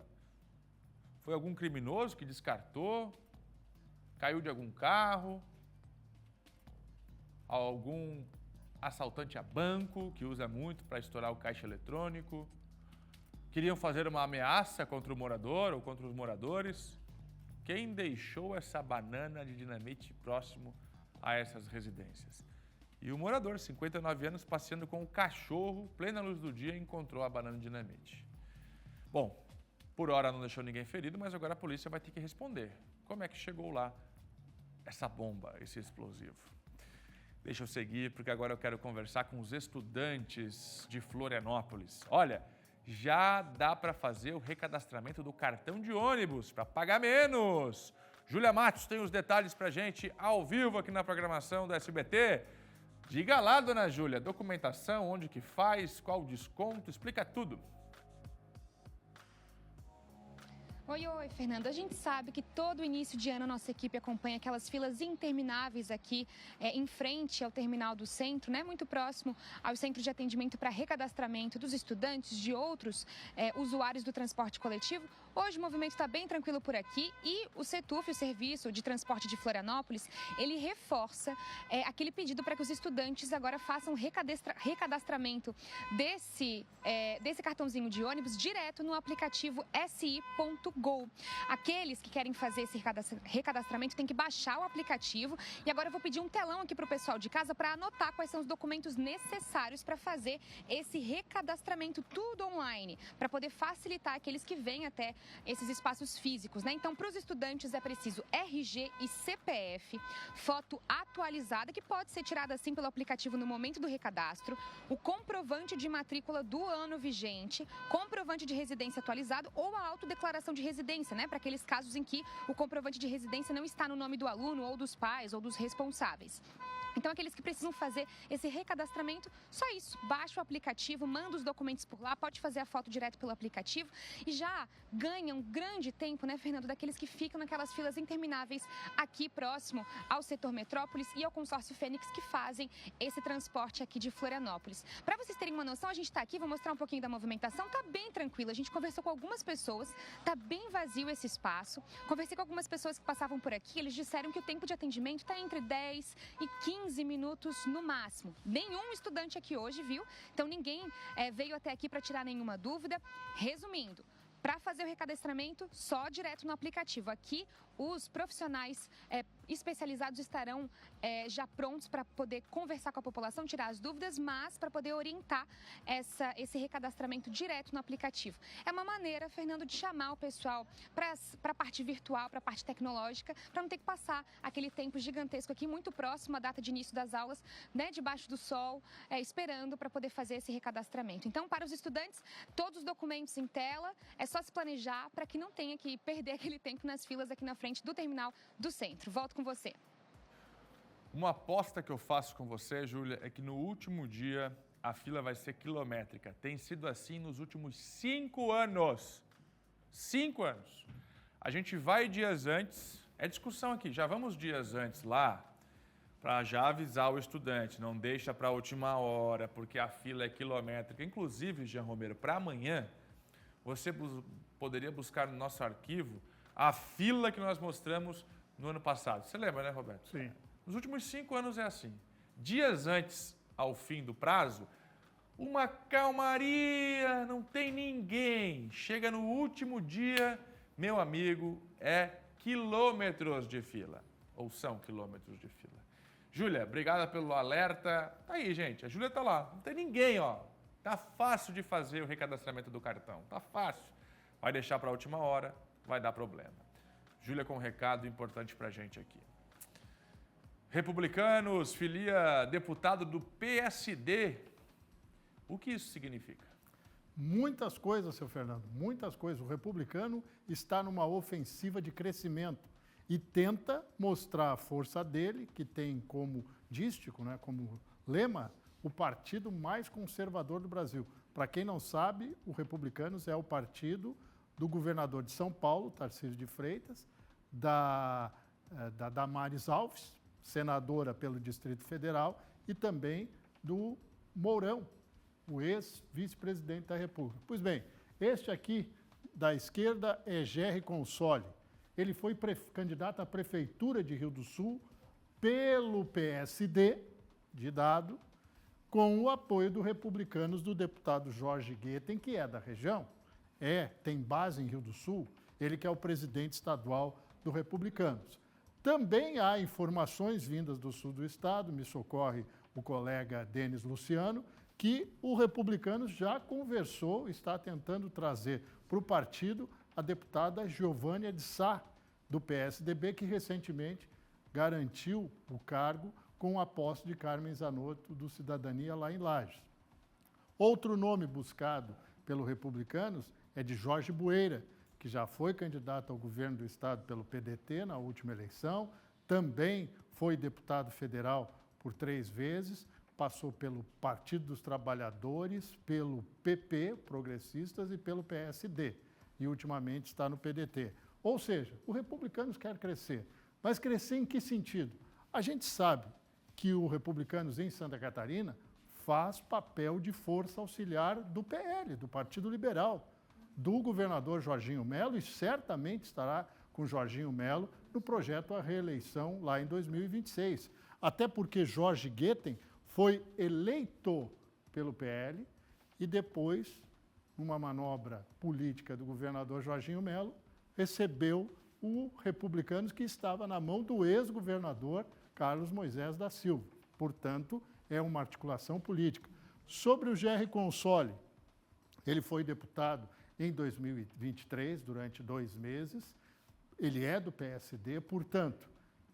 Foi algum criminoso que descartou? Caiu de algum carro? Algum assaltante a banco que usa muito para estourar o caixa eletrônico? Queriam fazer uma ameaça contra o morador ou contra os moradores? Quem deixou essa banana de dinamite próximo a essas residências? E o morador, 59 anos, passeando com o cachorro, plena luz do dia, encontrou a banana de dinamite. Bom, por hora não deixou ninguém ferido, mas agora a polícia vai ter que responder. Como é que chegou lá essa bomba, esse explosivo? Deixa eu seguir, porque agora eu quero conversar com os estudantes de Florianópolis. Olha, já dá para fazer o recadastramento do cartão de ônibus para pagar menos. Júlia Matos tem os detalhes para a gente ao vivo aqui na programação do SBT. Diga lá, dona Júlia, documentação, onde que faz, qual o desconto, explica tudo.
Oi, Fernando. A gente sabe que todo início de ano a nossa equipe acompanha aquelas filas intermináveis aqui em frente ao terminal do centro, né? Muito próximo ao centro de atendimento para recadastramento dos estudantes, de outros usuários do transporte coletivo. Hoje o movimento está bem tranquilo por aqui e o Setuf, o Serviço de Transporte de Florianópolis, ele reforça aquele pedido para que os estudantes agora façam recadastramento desse cartãozinho de ônibus direto no aplicativo si.gov. Aqueles que querem fazer esse recadastramento têm que baixar o aplicativo. E agora eu vou pedir um telão aqui para o pessoal de casa para anotar quais são os documentos necessários para fazer esse recadastramento, tudo online, para poder facilitar aqueles que vêm até esses espaços físicos, né? Então, para os estudantes é preciso RG e CPF, foto atualizada, que pode ser tirada assim pelo aplicativo no momento do recadastro, o comprovante de matrícula do ano vigente, comprovante de residência atualizado ou a autodeclaração de residência, né? Para aqueles casos em que o comprovante de residência não está no nome do aluno ou dos pais ou dos responsáveis. Então, aqueles que precisam fazer esse recadastramento, só isso, baixa o aplicativo, manda os documentos por lá, pode fazer a foto direto pelo aplicativo e já ganha um grande tempo, né, Fernando, daqueles que ficam naquelas filas intermináveis aqui próximo ao setor Metrópolis e ao consórcio Fênix, que fazem esse transporte aqui de Florianópolis. Para vocês terem uma noção, a gente está aqui, vou mostrar um pouquinho da movimentação, tá bem tranquilo, a gente conversou com algumas pessoas, tá bem vazio esse espaço, conversei com algumas pessoas que passavam por aqui, eles disseram que o tempo de atendimento está entre 10 e 15 minutos no máximo. Nenhum estudante aqui hoje, viu? Então ninguém veio até aqui para tirar nenhuma dúvida. Resumindo, para fazer o recadastramento, só direto no aplicativo. Aqui, os profissionais especializados estarão já prontos para poder conversar com a população, tirar as dúvidas, mas para poder orientar esse recadastramento direto no aplicativo. É uma maneira, Fernando, de chamar o pessoal para a parte virtual, para a parte tecnológica, para não ter que passar aquele tempo gigantesco aqui, muito próximo à data de início das aulas, né, debaixo do sol, esperando para poder fazer esse recadastramento. Então, para os estudantes, todos os documentos em tela, é só se planejar para que não tenha que perder aquele tempo nas filas aqui na frente do terminal do centro. Volto com você.
Uma aposta que eu faço com você, Júlia, é que no último dia a fila vai ser quilométrica. Tem sido assim nos últimos 5 anos. 5 anos. A gente vai dias antes, é discussão aqui, já vamos dias antes lá para já avisar o estudante, não deixa para a última hora, porque a fila é quilométrica. Inclusive, Jean Romero, para amanhã, você poderia buscar no nosso arquivo a fila que nós mostramos no ano passado. Você lembra, né, Roberto?
Sim.
Nos últimos 5 anos é assim. Dias antes ao fim do prazo, uma calmaria, não tem ninguém. Chega no último dia, meu amigo, é quilômetros de fila. Ou são quilômetros de fila. Júlia, obrigada pelo alerta. Tá aí, gente, a Júlia tá lá. Não tem ninguém, ó. Tá fácil de fazer o recadastramento do cartão. Tá fácil. Vai deixar para a última hora, vai dar problema. Júlia com um recado importante pra gente aqui. Republicanos filia deputado do PSD. O que isso significa?
Muitas coisas, seu Fernando, muitas coisas. O republicano está numa ofensiva de crescimento e tenta mostrar a força dele, que tem como dístico, né, como lema, o partido mais conservador do Brasil. Para quem não sabe, o Republicanos é o partido do governador de São Paulo, Tarcísio de Freitas, da Damares Alves, senadora pelo Distrito Federal, e também do Mourão, o ex-vice-presidente da República. Pois bem, este aqui da esquerda é Gerry Consoli. Ele foi candidato à Prefeitura de Rio do Sul pelo PSD, de Dado, com o apoio do Republicanos do deputado Jorge Guetem, que é da região, tem base em Rio do Sul, ele que é o presidente estadual do Republicanos. Também há informações vindas do sul do estado, me socorre o colega Denis Luciano, que o Republicanos já conversou, está tentando trazer para o partido a deputada Giovânia de Sá, do PSDB, que recentemente garantiu o cargo com a posse de Carmen Zanotto, do Cidadania, lá em Lages. Outro nome buscado pelo Republicanos é de Jorge Bueira, que já foi candidato ao governo do estado pelo PDT na última eleição, também foi deputado federal por 3 vezes, passou pelo Partido dos Trabalhadores, pelo PP, Progressistas, e pelo PSD, e ultimamente está no PDT. Ou seja, o Republicanos quer crescer, mas crescer em que sentido? A gente sabe que o Republicanos em Santa Catarina faz papel de força auxiliar do PL, do Partido Liberal, do governador Jorginho Melo, e certamente estará com Jorginho Melo no projeto à reeleição lá em 2026. Até porque Jorge Guetem foi eleito pelo PL e depois, numa manobra política do governador Jorginho Melo, recebeu o Republicanos, que estava na mão do ex-governador Carlos Moisés da Silva. Portanto, é uma articulação política. Sobre o Gerry Consoli, ele foi deputado em 2023, durante 2 meses. Ele é do PSD, portanto,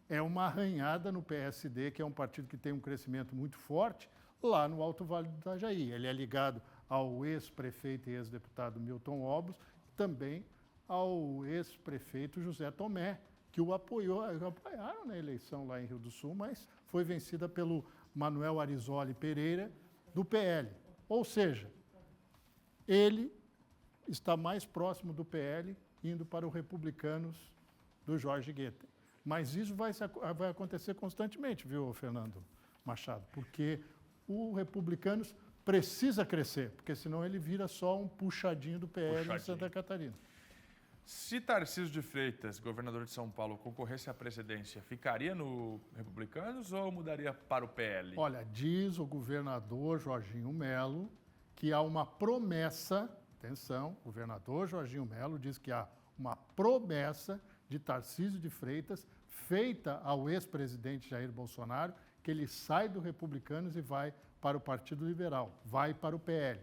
é uma arranhada no PSD, que é um partido que tem um crescimento muito forte, lá no Alto Vale do Itajaí. Ele é ligado ao ex-prefeito e ex-deputado Milton Obos, também ao ex-prefeito José Tomé, que o apoiaram na eleição lá em Rio do Sul, mas foi vencida pelo Manuel Arizoli Pereira, do PL. Ou seja, ele está mais próximo do PL, indo para o Republicanos do Jorge Guetem. Mas isso vai acontecer constantemente, viu, Fernando Machado? Porque o Republicanos precisa crescer, porque senão ele vira só um puxadinho do PL em Santa Catarina.
Se Tarcísio de Freitas, governador de São Paulo, concorresse à presidência, ficaria no Republicanos ou mudaria para o PL?
Olha, diz o governador Jorginho Melo que há uma promessa, atenção, o governador Jorginho Melo diz que há uma promessa de Tarcísio de Freitas feita ao ex-presidente Jair Bolsonaro, que ele sai do Republicanos e vai para o Partido Liberal, vai para o PL.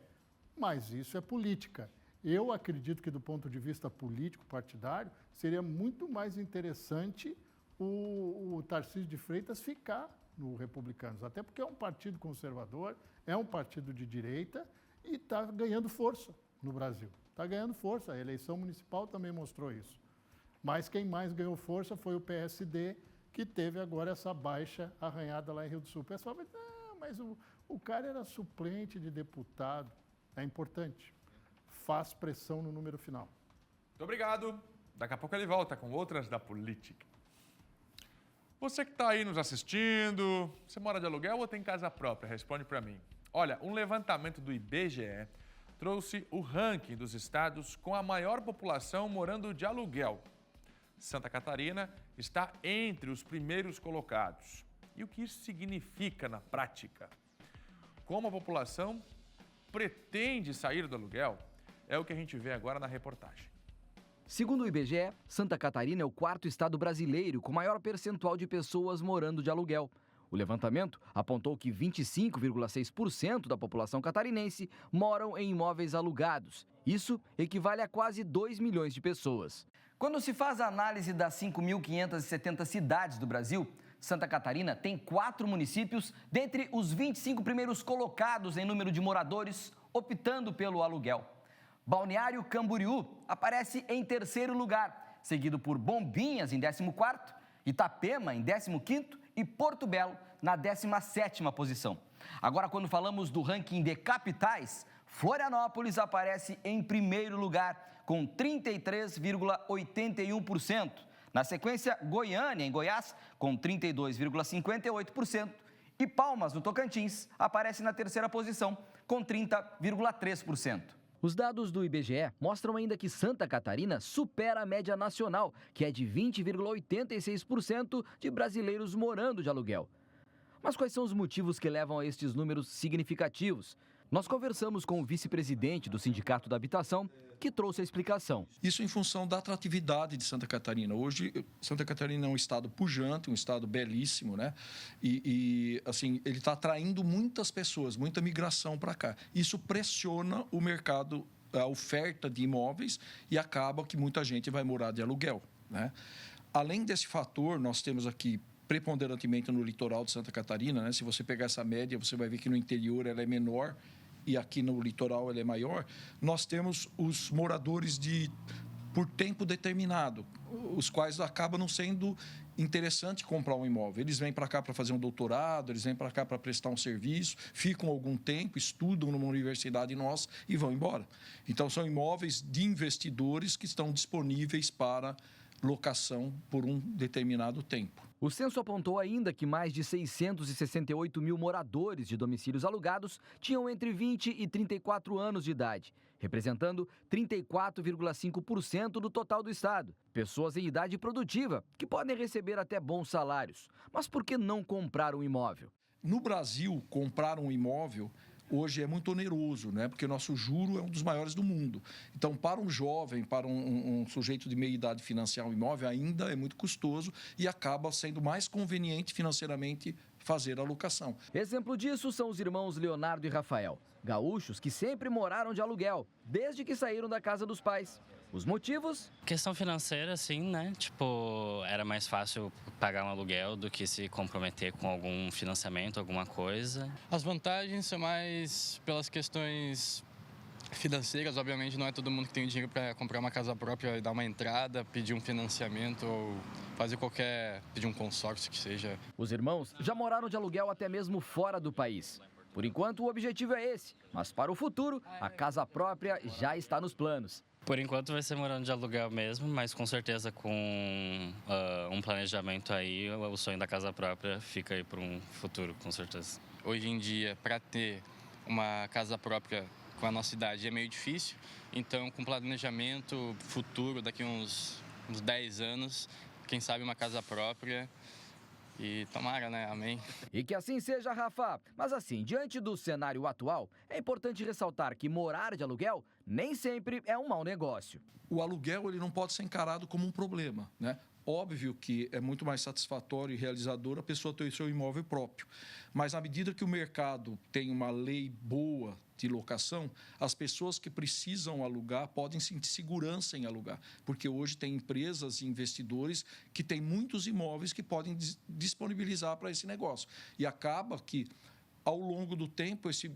Mas isso é política. Eu acredito que, do ponto de vista político-partidário, seria muito mais interessante o Tarcísio de Freitas ficar no Republicanos, até porque é um partido conservador, é um partido de direita e está ganhando força no Brasil. Está ganhando força, a eleição municipal também mostrou isso. Mas quem mais ganhou força foi o PSD, que teve agora essa baixa arranhada lá em Rio do Sul. O pessoal vai dizer, mas o cara era suplente de deputado. É importante. Faz pressão no número final.
Muito obrigado. Daqui a pouco ele volta com outras da política. Você que está aí nos assistindo, você mora de aluguel ou tem casa própria? Responde para mim. Olha, um levantamento do IBGE trouxe o ranking dos estados com a maior população morando de aluguel. Santa Catarina está entre os primeiros colocados. E o que isso significa na prática? Como a população pretende sair do aluguel? É o que a gente vê agora na reportagem.
Segundo o IBGE, Santa Catarina é o quarto estado brasileiro com maior percentual de pessoas morando de aluguel. O levantamento apontou que 25,6% da população catarinense moram em imóveis alugados. Isso equivale a quase 2 milhões de pessoas. Quando se faz a análise das 5.570 cidades do Brasil, Santa Catarina tem 4 municípios dentre os 25 primeiros colocados em número de moradores optando pelo aluguel. Balneário Camboriú aparece em terceiro lugar, seguido por Bombinhas em 14º, Itapema em 15º e Porto Belo na 17ª posição. Agora, quando falamos do ranking de capitais, Florianópolis aparece em primeiro lugar, com 33,81%. Na sequência, Goiânia, em Goiás, com 32,58%. E Palmas, no Tocantins, aparece na terceira posição, com 30,3%. Os dados do IBGE mostram ainda que Santa Catarina supera a média nacional, que é de 20,86% de brasileiros morando de aluguel. Mas quais são os motivos que levam a estes números significativos? Nós conversamos com o vice-presidente do Sindicato da Habitação, que trouxe a explicação.
Isso em função da atratividade de Santa Catarina. Hoje, Santa Catarina é um estado pujante, um estado belíssimo, né? Assim, ele está atraindo muitas pessoas, muita migração para cá. Isso pressiona o mercado, a oferta de imóveis, e acaba que muita gente vai morar de aluguel, né? Além desse fator, nós temos aqui preponderantemente no litoral de Santa Catarina, né? Se você pegar essa média, você vai ver que no interior ela é menor e aqui no litoral ela é maior. Nós temos os moradores por tempo determinado, os quais acabam não sendo interessante comprar um imóvel. Eles vêm para cá para fazer um doutorado, eles vêm para cá para prestar um serviço, ficam algum tempo, estudam numa universidade nossa e vão embora. Então, são imóveis de investidores que estão disponíveis para locação por um determinado tempo.
O censo apontou ainda que mais de 668 mil moradores de domicílios alugados tinham entre 20 e 34 anos de idade, representando 34,5% do total do estado. Pessoas em idade produtiva, que podem receber até bons salários. Mas por que não comprar um imóvel?
No Brasil, comprar um imóvel hoje é muito oneroso, né? Porque o nosso juro é um dos maiores do mundo. Então, para um jovem, para um sujeito de meia idade financiar um imóvel, ainda é muito custoso e acaba sendo mais conveniente financeiramente fazer a locação.
Exemplo disso são os irmãos Leonardo e Rafael, gaúchos que sempre moraram de aluguel, desde que saíram da casa dos pais. Os motivos?
Questão financeira, sim, né? Tipo, era mais fácil pagar um aluguel do que se comprometer com algum financiamento, alguma coisa.
As vantagens são mais pelas questões financeiras. Obviamente, não é todo mundo que tem dinheiro para comprar uma casa própria e dar uma entrada, pedir um financiamento ou pedir um consórcio que seja.
Os irmãos já moraram de aluguel até mesmo fora do país. Por enquanto, o objetivo é esse, mas para o futuro, a casa própria já está nos planos.
Por enquanto vai ser morando de aluguel mesmo, mas com certeza com um planejamento aí, o sonho da casa própria fica aí para um futuro, com certeza.
Hoje em dia, para ter uma casa própria com a nossa idade é meio difícil, então com planejamento futuro, daqui uns 10 anos, quem sabe uma casa própria. E tomara, né? Amém.
E que assim seja, Rafa. Mas assim, diante do cenário atual, é importante ressaltar que morar de aluguel nem sempre é um mau negócio.
O aluguel ele não pode ser encarado como um problema, né? Óbvio que é muito mais satisfatório e realizador a pessoa ter o seu imóvel próprio. Mas à medida que o mercado tem uma lei boa de locação, as pessoas que precisam alugar podem sentir segurança em alugar. Porque hoje tem empresas e investidores que têm muitos imóveis que podem disponibilizar para esse negócio. E acaba que, ao longo do tempo, esse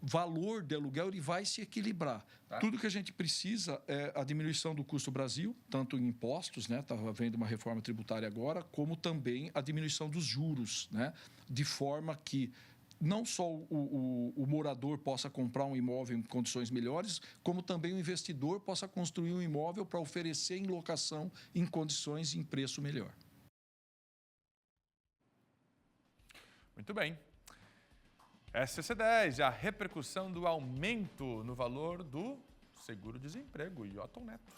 valor de aluguel ele vai se equilibrar. Tá. Tudo que a gente precisa é a diminuição do custo Brasil, tanto em impostos, né? Está havendo uma reforma tributária agora, como também a diminuição dos juros, né? De forma que não só o morador possa comprar um imóvel em condições melhores, como também o investidor possa construir um imóvel para oferecer em locação em condições e em preço melhor.
Muito bem. SC10, a repercussão do aumento no valor do seguro-desemprego. Yoton Neto.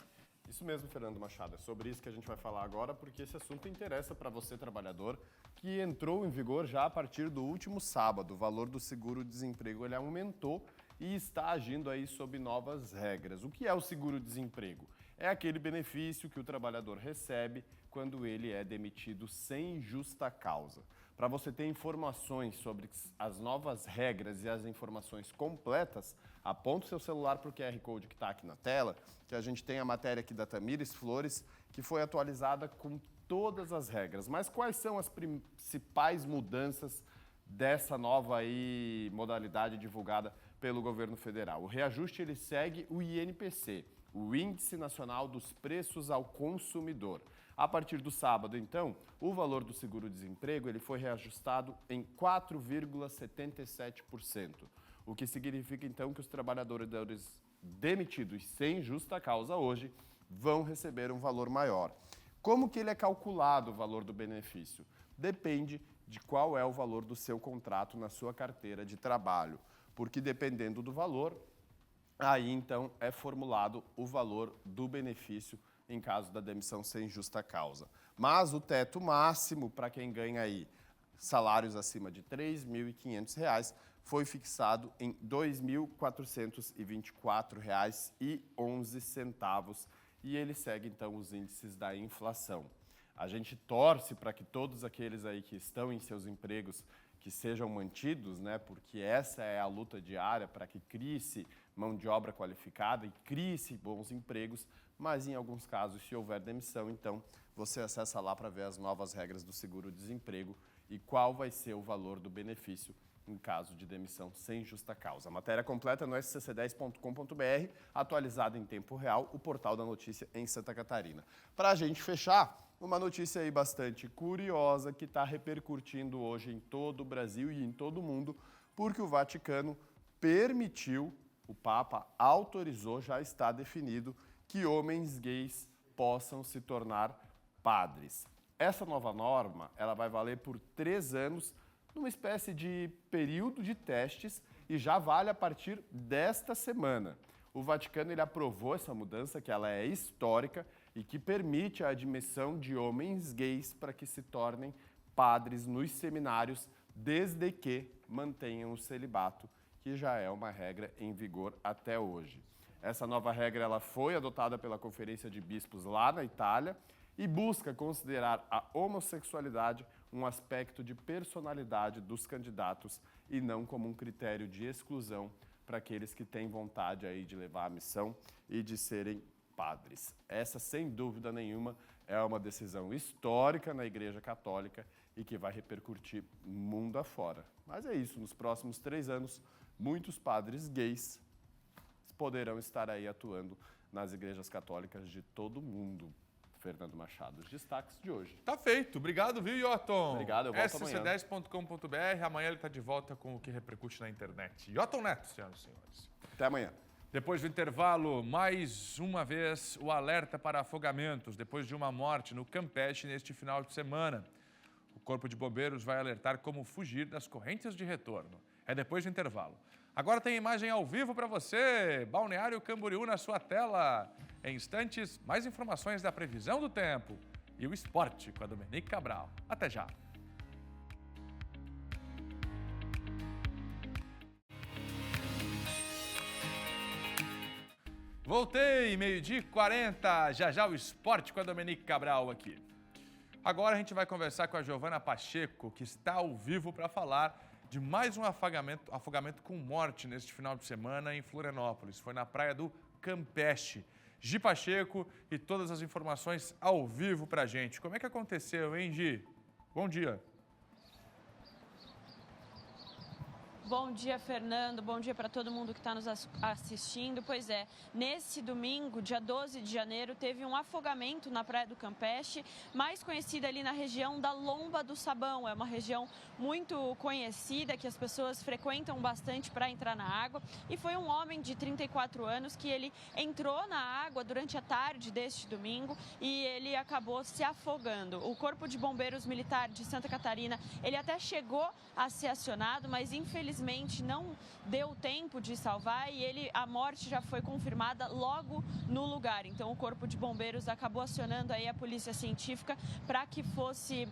Isso mesmo, Fernando Machado. É sobre isso que a gente vai falar agora, porque esse assunto interessa para você, trabalhador, que entrou em vigor já a partir do último sábado. O valor do seguro-desemprego ele aumentou e está agindo aí sob novas regras. O que é o seguro-desemprego? É aquele benefício que o trabalhador recebe quando ele é demitido sem justa causa. Para você ter informações sobre as novas regras e as informações completas, aponta o seu celular para o QR Code que está aqui na tela, que a gente tem a matéria aqui da Tamires Flores, que foi atualizada com todas as regras. Mas quais são as principais mudanças dessa nova aí modalidade divulgada pelo governo federal? O reajuste ele segue o INPC, o Índice Nacional dos Preços ao Consumidor. A partir do sábado, então, o valor do seguro-desemprego ele foi reajustado em 4,77%, o que significa, então, que os trabalhadores demitidos sem justa causa hoje vão receber um valor maior. Como que ele é calculado, o valor do benefício? Depende de qual é o valor do seu contrato na sua carteira de trabalho, porque dependendo do valor, aí, então, é formulado o valor do benefício em caso da demissão sem justa causa. Mas o teto máximo para quem ganha aí salários acima de R$ 3.500 foi fixado em R$ 2.424,11 e ele segue então os índices da inflação. A gente torce para que todos aqueles aí que estão em seus empregos que sejam mantidos, né? Porque essa é a luta diária para que crie-se mão de obra qualificada e crie-se bons empregos, mas em alguns casos, se houver demissão, então você acessa lá para ver as novas regras do seguro-desemprego e qual vai ser o valor do benefício em caso de demissão sem justa causa. A matéria completa no scc10.com.br, atualizada em tempo real, o portal da notícia em Santa Catarina. Para a gente fechar, uma notícia aí bastante curiosa que está repercutindo hoje em todo o Brasil e em todo o mundo, porque o Vaticano permitiu, o Papa autorizou, já está definido, que homens gays possam se tornar padres. Essa nova norma ela vai valer por 3 anos, numa espécie de período de testes, e já vale a partir desta semana. O Vaticano ele aprovou essa mudança, que ela é histórica e que permite a admissão de homens gays para que se tornem padres nos seminários, desde que mantenham o celibato, que já é uma regra em vigor até hoje. Essa nova regra ela foi adotada pela Conferência de Bispos lá na Itália e busca considerar a homossexualidade um aspecto de personalidade dos candidatos e não como um critério de exclusão para aqueles que têm vontade aí de levar a missão e de serem padres. Essa, sem dúvida nenhuma, é uma decisão histórica na Igreja Católica e que vai repercutir mundo afora. Mas é isso, nos próximos 3 anos, muitos padres gays poderão estar aí atuando nas igrejas católicas de todo o mundo. Fernando Machado, os destaques de hoje.
Tá feito. Obrigado, viu, Yoton?
Obrigado, eu volto amanhã.
scc10.com.br. Amanhã ele está de volta com o que repercute na internet. Yoton Neto, senhoras e senhores.
Até amanhã.
Depois do intervalo, mais uma vez, o alerta para afogamentos, depois de uma morte no Campeche neste final de semana. O Corpo de Bombeiros vai alertar como fugir das correntes de retorno. É depois do intervalo. Agora tem imagem ao vivo para você, Balneário Camboriú na sua tela. Em instantes, mais informações da previsão do tempo e o esporte com a Dominique Cabral. Até já. Voltei, 12h40, já o esporte com a Dominique Cabral aqui. Agora a gente vai conversar com a Giovana Pacheco, que está ao vivo para falar de mais um afogamento com morte neste final de semana em Florianópolis. Foi na praia do Campeche. Gi Pacheco e todas as informações ao vivo pra gente. Como é que aconteceu, hein, Gi? Bom dia.
Bom dia, Fernando. Bom dia para todo mundo que está nos assistindo. Pois é, nesse domingo, dia 12 de janeiro, teve um afogamento na Praia do Campeche, mais conhecida ali na região da Lomba do Sabão. É uma região muito conhecida, que as pessoas frequentam bastante para entrar na água. E foi um homem de 34 anos que ele entrou na água durante a tarde deste domingo e ele acabou se afogando. O Corpo de Bombeiros Militar de Santa Catarina, ele até chegou a ser acionado, mas infelizmente infelizmente não deu tempo de salvar e a morte já foi confirmada logo no lugar. Então o Corpo de Bombeiros acabou acionando aí a polícia científica para que fosse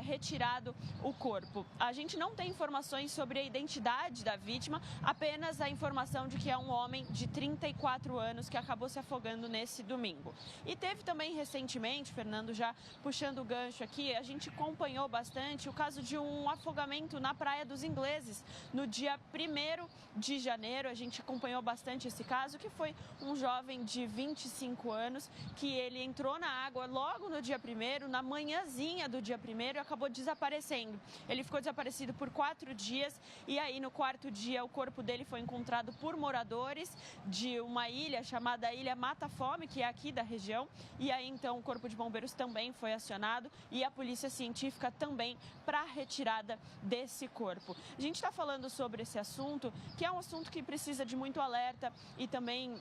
retirado o corpo. A gente não tem informações sobre a identidade da vítima, apenas a informação de que é um homem de 34 anos que acabou se afogando nesse domingo. E teve também recentemente, Fernando, já puxando o gancho aqui, a gente acompanhou bastante o caso de um afogamento na Praia dos Ingleses no dia 1º de janeiro. A gente acompanhou bastante esse caso, que foi um jovem de 25 anos que ele entrou na água logo no dia 1º, na manhãzinha do dia 1º, e acabou desaparecendo. Ele ficou desaparecido por 4 dias e aí no 4º dia o corpo dele foi encontrado por moradores de uma ilha chamada Ilha Mata Fome, que é aqui da região, e aí então o Corpo de Bombeiros também foi acionado e a polícia científica também para a retirada desse corpo. A gente está falando sobre esse assunto, que é um assunto que precisa de muito alerta e também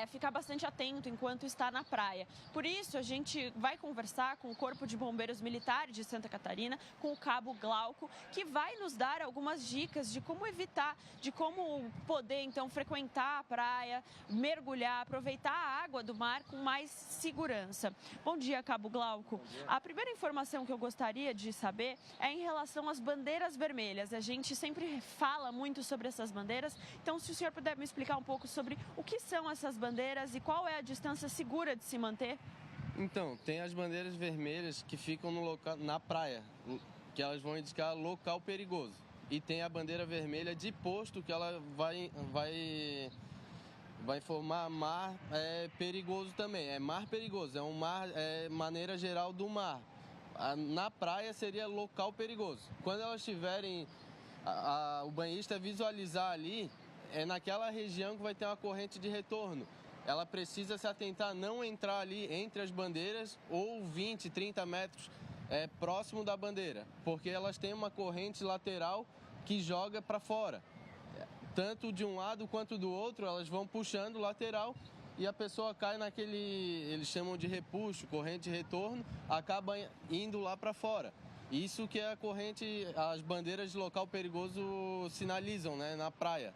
ficar bastante atento enquanto está na praia. Por isso, a gente vai conversar com o Corpo de Bombeiros Militar de Santa Catarina, com o Cabo Glauco, que vai nos dar algumas dicas de como evitar, de como poder, então, frequentar a praia, mergulhar, aproveitar a água do mar com mais segurança. Bom dia, Cabo Glauco. A primeira informação que eu gostaria de saber é em relação às bandeiras vermelhas. A gente sempre fala muito sobre essas bandeiras, então, se o senhor puder me explicar um pouco sobre o que são essas bandeiras e qual é a distância segura de se manter?
Então, tem as bandeiras vermelhas que ficam no local, na praia, que elas vão indicar local perigoso. E tem a bandeira vermelha de posto, que ela vai informar mar perigoso também. É mar perigoso, é um mar, maneira geral do mar. Na praia seria local perigoso. Quando elas tiverem, o banhista visualizar ali, é naquela região que vai ter uma corrente de retorno. Ela precisa se atentar a não entrar ali entre as bandeiras ou 20, 30 metros próximo da bandeira, porque elas têm uma corrente lateral que joga para fora. Tanto de um lado quanto do outro, elas vão puxando lateral e a pessoa cai naquele, eles chamam de repuxo, corrente de retorno, acaba indo lá para fora. Isso que é a corrente, as bandeiras de local perigoso sinalizam, né, na praia.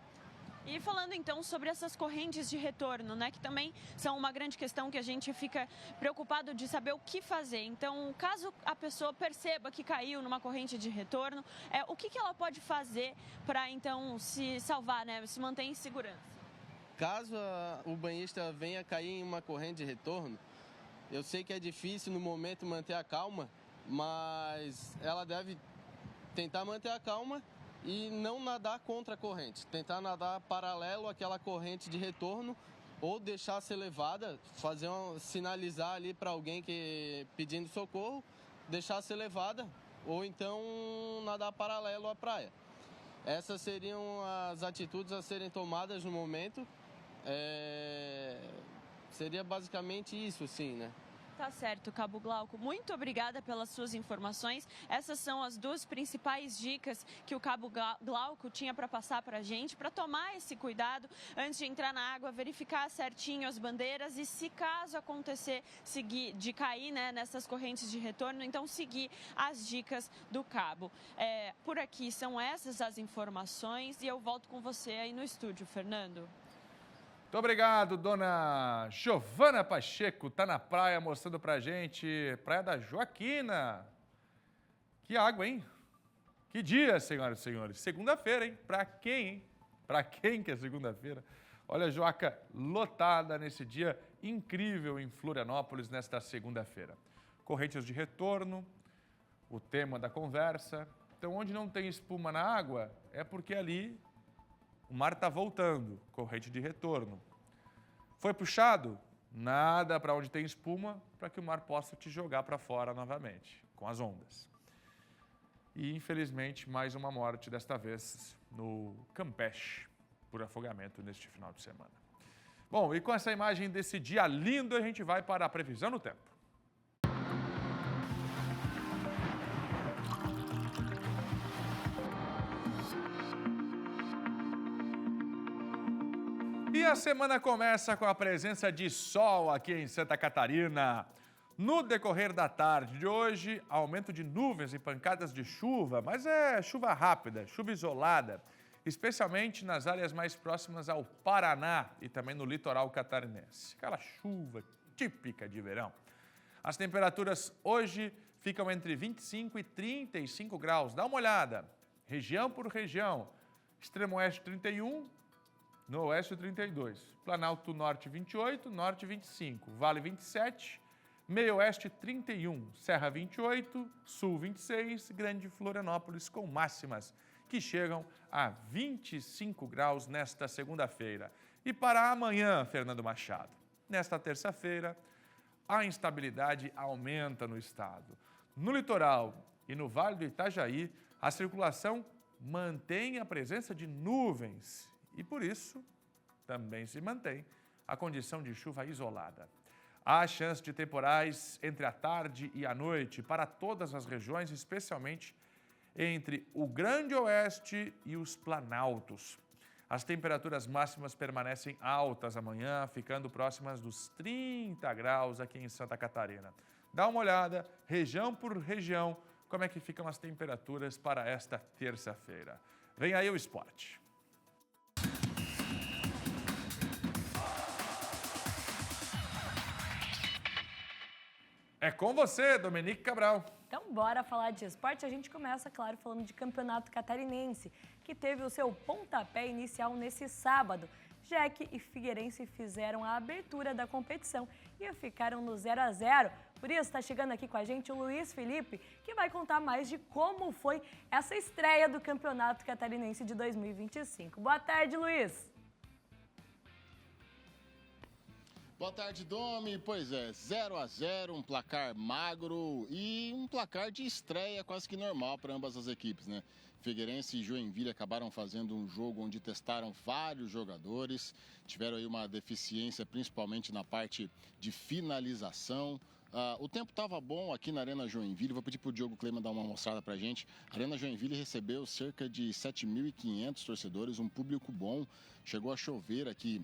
E falando então sobre essas correntes de retorno, né, que também são uma grande questão que a gente fica preocupado de saber o que fazer. Então, caso a pessoa perceba que caiu numa corrente de retorno, o que ela pode fazer para então se salvar, né, se manter em segurança?
Caso o banhista venha cair em uma corrente de retorno, eu sei que é difícil no momento manter a calma, mas ela deve tentar manter a calma e não nadar contra a corrente, tentar nadar paralelo àquela corrente de retorno ou deixar ser levada, sinalizar ali para alguém que pedindo socorro, deixar ser levada ou então nadar paralelo à praia. Essas seriam as atitudes a serem tomadas no momento. Seria basicamente isso, sim, né?
Tá certo, Cabo Glauco. Muito obrigada pelas suas informações. Essas são as 2 principais dicas que o Cabo Glauco tinha para passar para a gente, para tomar esse cuidado antes de entrar na água, verificar certinho as bandeiras e, se caso acontecer de cair, né, nessas correntes de retorno, então seguir as dicas do Cabo. Por aqui são essas as informações e eu volto com você aí no estúdio, Fernando.
Muito obrigado, dona Giovana Pacheco, tá na praia mostrando pra gente, Praia da Joaquina. Que água, hein? Que dia, senhoras e senhores. Segunda-feira, hein? Pra quem, hein? Pra quem que é segunda-feira? Olha a Joaca lotada nesse dia incrível em Florianópolis, nesta segunda-feira. Correntes de retorno, o tema da conversa. Então, onde não tem espuma na água, é porque ali o mar está voltando, corrente de retorno. Foi puxado? Nada para onde tem espuma, para que o mar possa te jogar para fora novamente, com as ondas. E, infelizmente, mais uma morte, desta vez no Campeche, por afogamento neste final de semana. Bom, e com essa imagem desse dia lindo, a gente vai para a previsão do tempo. E a semana começa com a presença de sol aqui em Santa Catarina. No decorrer da tarde de hoje, aumento de nuvens e pancadas de chuva, mas é chuva rápida, chuva isolada. especialmente nas áreas mais próximas ao Paraná e também no litoral catarinense. Aquela chuva típica de verão. As temperaturas hoje ficam entre 25 e 35 graus. Dá uma olhada, região por região. Extremo Oeste 31, no Oeste 32. Planalto Norte 28, Norte 25. Vale 27, Meio Oeste 31. Serra 28, Sul 26. Grande Florianópolis com máximas que chegam a 25 graus nesta segunda-feira. E para amanhã, Fernando Machado, nesta terça-feira, a instabilidade aumenta no estado. No litoral e no Vale do Itajaí, a circulação mantém a presença de nuvens e, por isso, também se mantém a condição de chuva isolada. Há chance de temporais entre a tarde e a noite para todas as regiões, especialmente entre o Grande Oeste e os Planaltos. As temperaturas máximas permanecem altas amanhã, ficando próximas dos 30 graus aqui em Santa Catarina. Dá uma olhada, região por região, como é que ficam as temperaturas para esta terça-feira. Vem aí o esporte. É com você, Dominique Cabral.
Então, bora falar de esporte. A gente começa, claro, falando de campeonato catarinense, que teve o seu pontapé inicial nesse sábado. Jack e Figueirense fizeram a abertura da competição e ficaram no 0-0. Por isso, está chegando aqui com a gente o Luiz Felipe, que vai contar mais de como foi essa estreia do Campeonato Catarinense de 2025. Boa tarde, Luiz.
Boa tarde, Domi. Pois é, 0-0, um placar magro e um placar de estreia quase que normal para ambas as equipes, né? Figueirense e Joinville acabaram fazendo um jogo onde testaram vários jogadores, tiveram aí uma deficiência principalmente na parte de finalização. O tempo estava bom aqui na Arena Joinville, vou pedir para o Diogo Cleiman dar uma mostrada para a gente. A Arena Joinville recebeu cerca de 7.500 torcedores, um público bom, chegou a chover aqui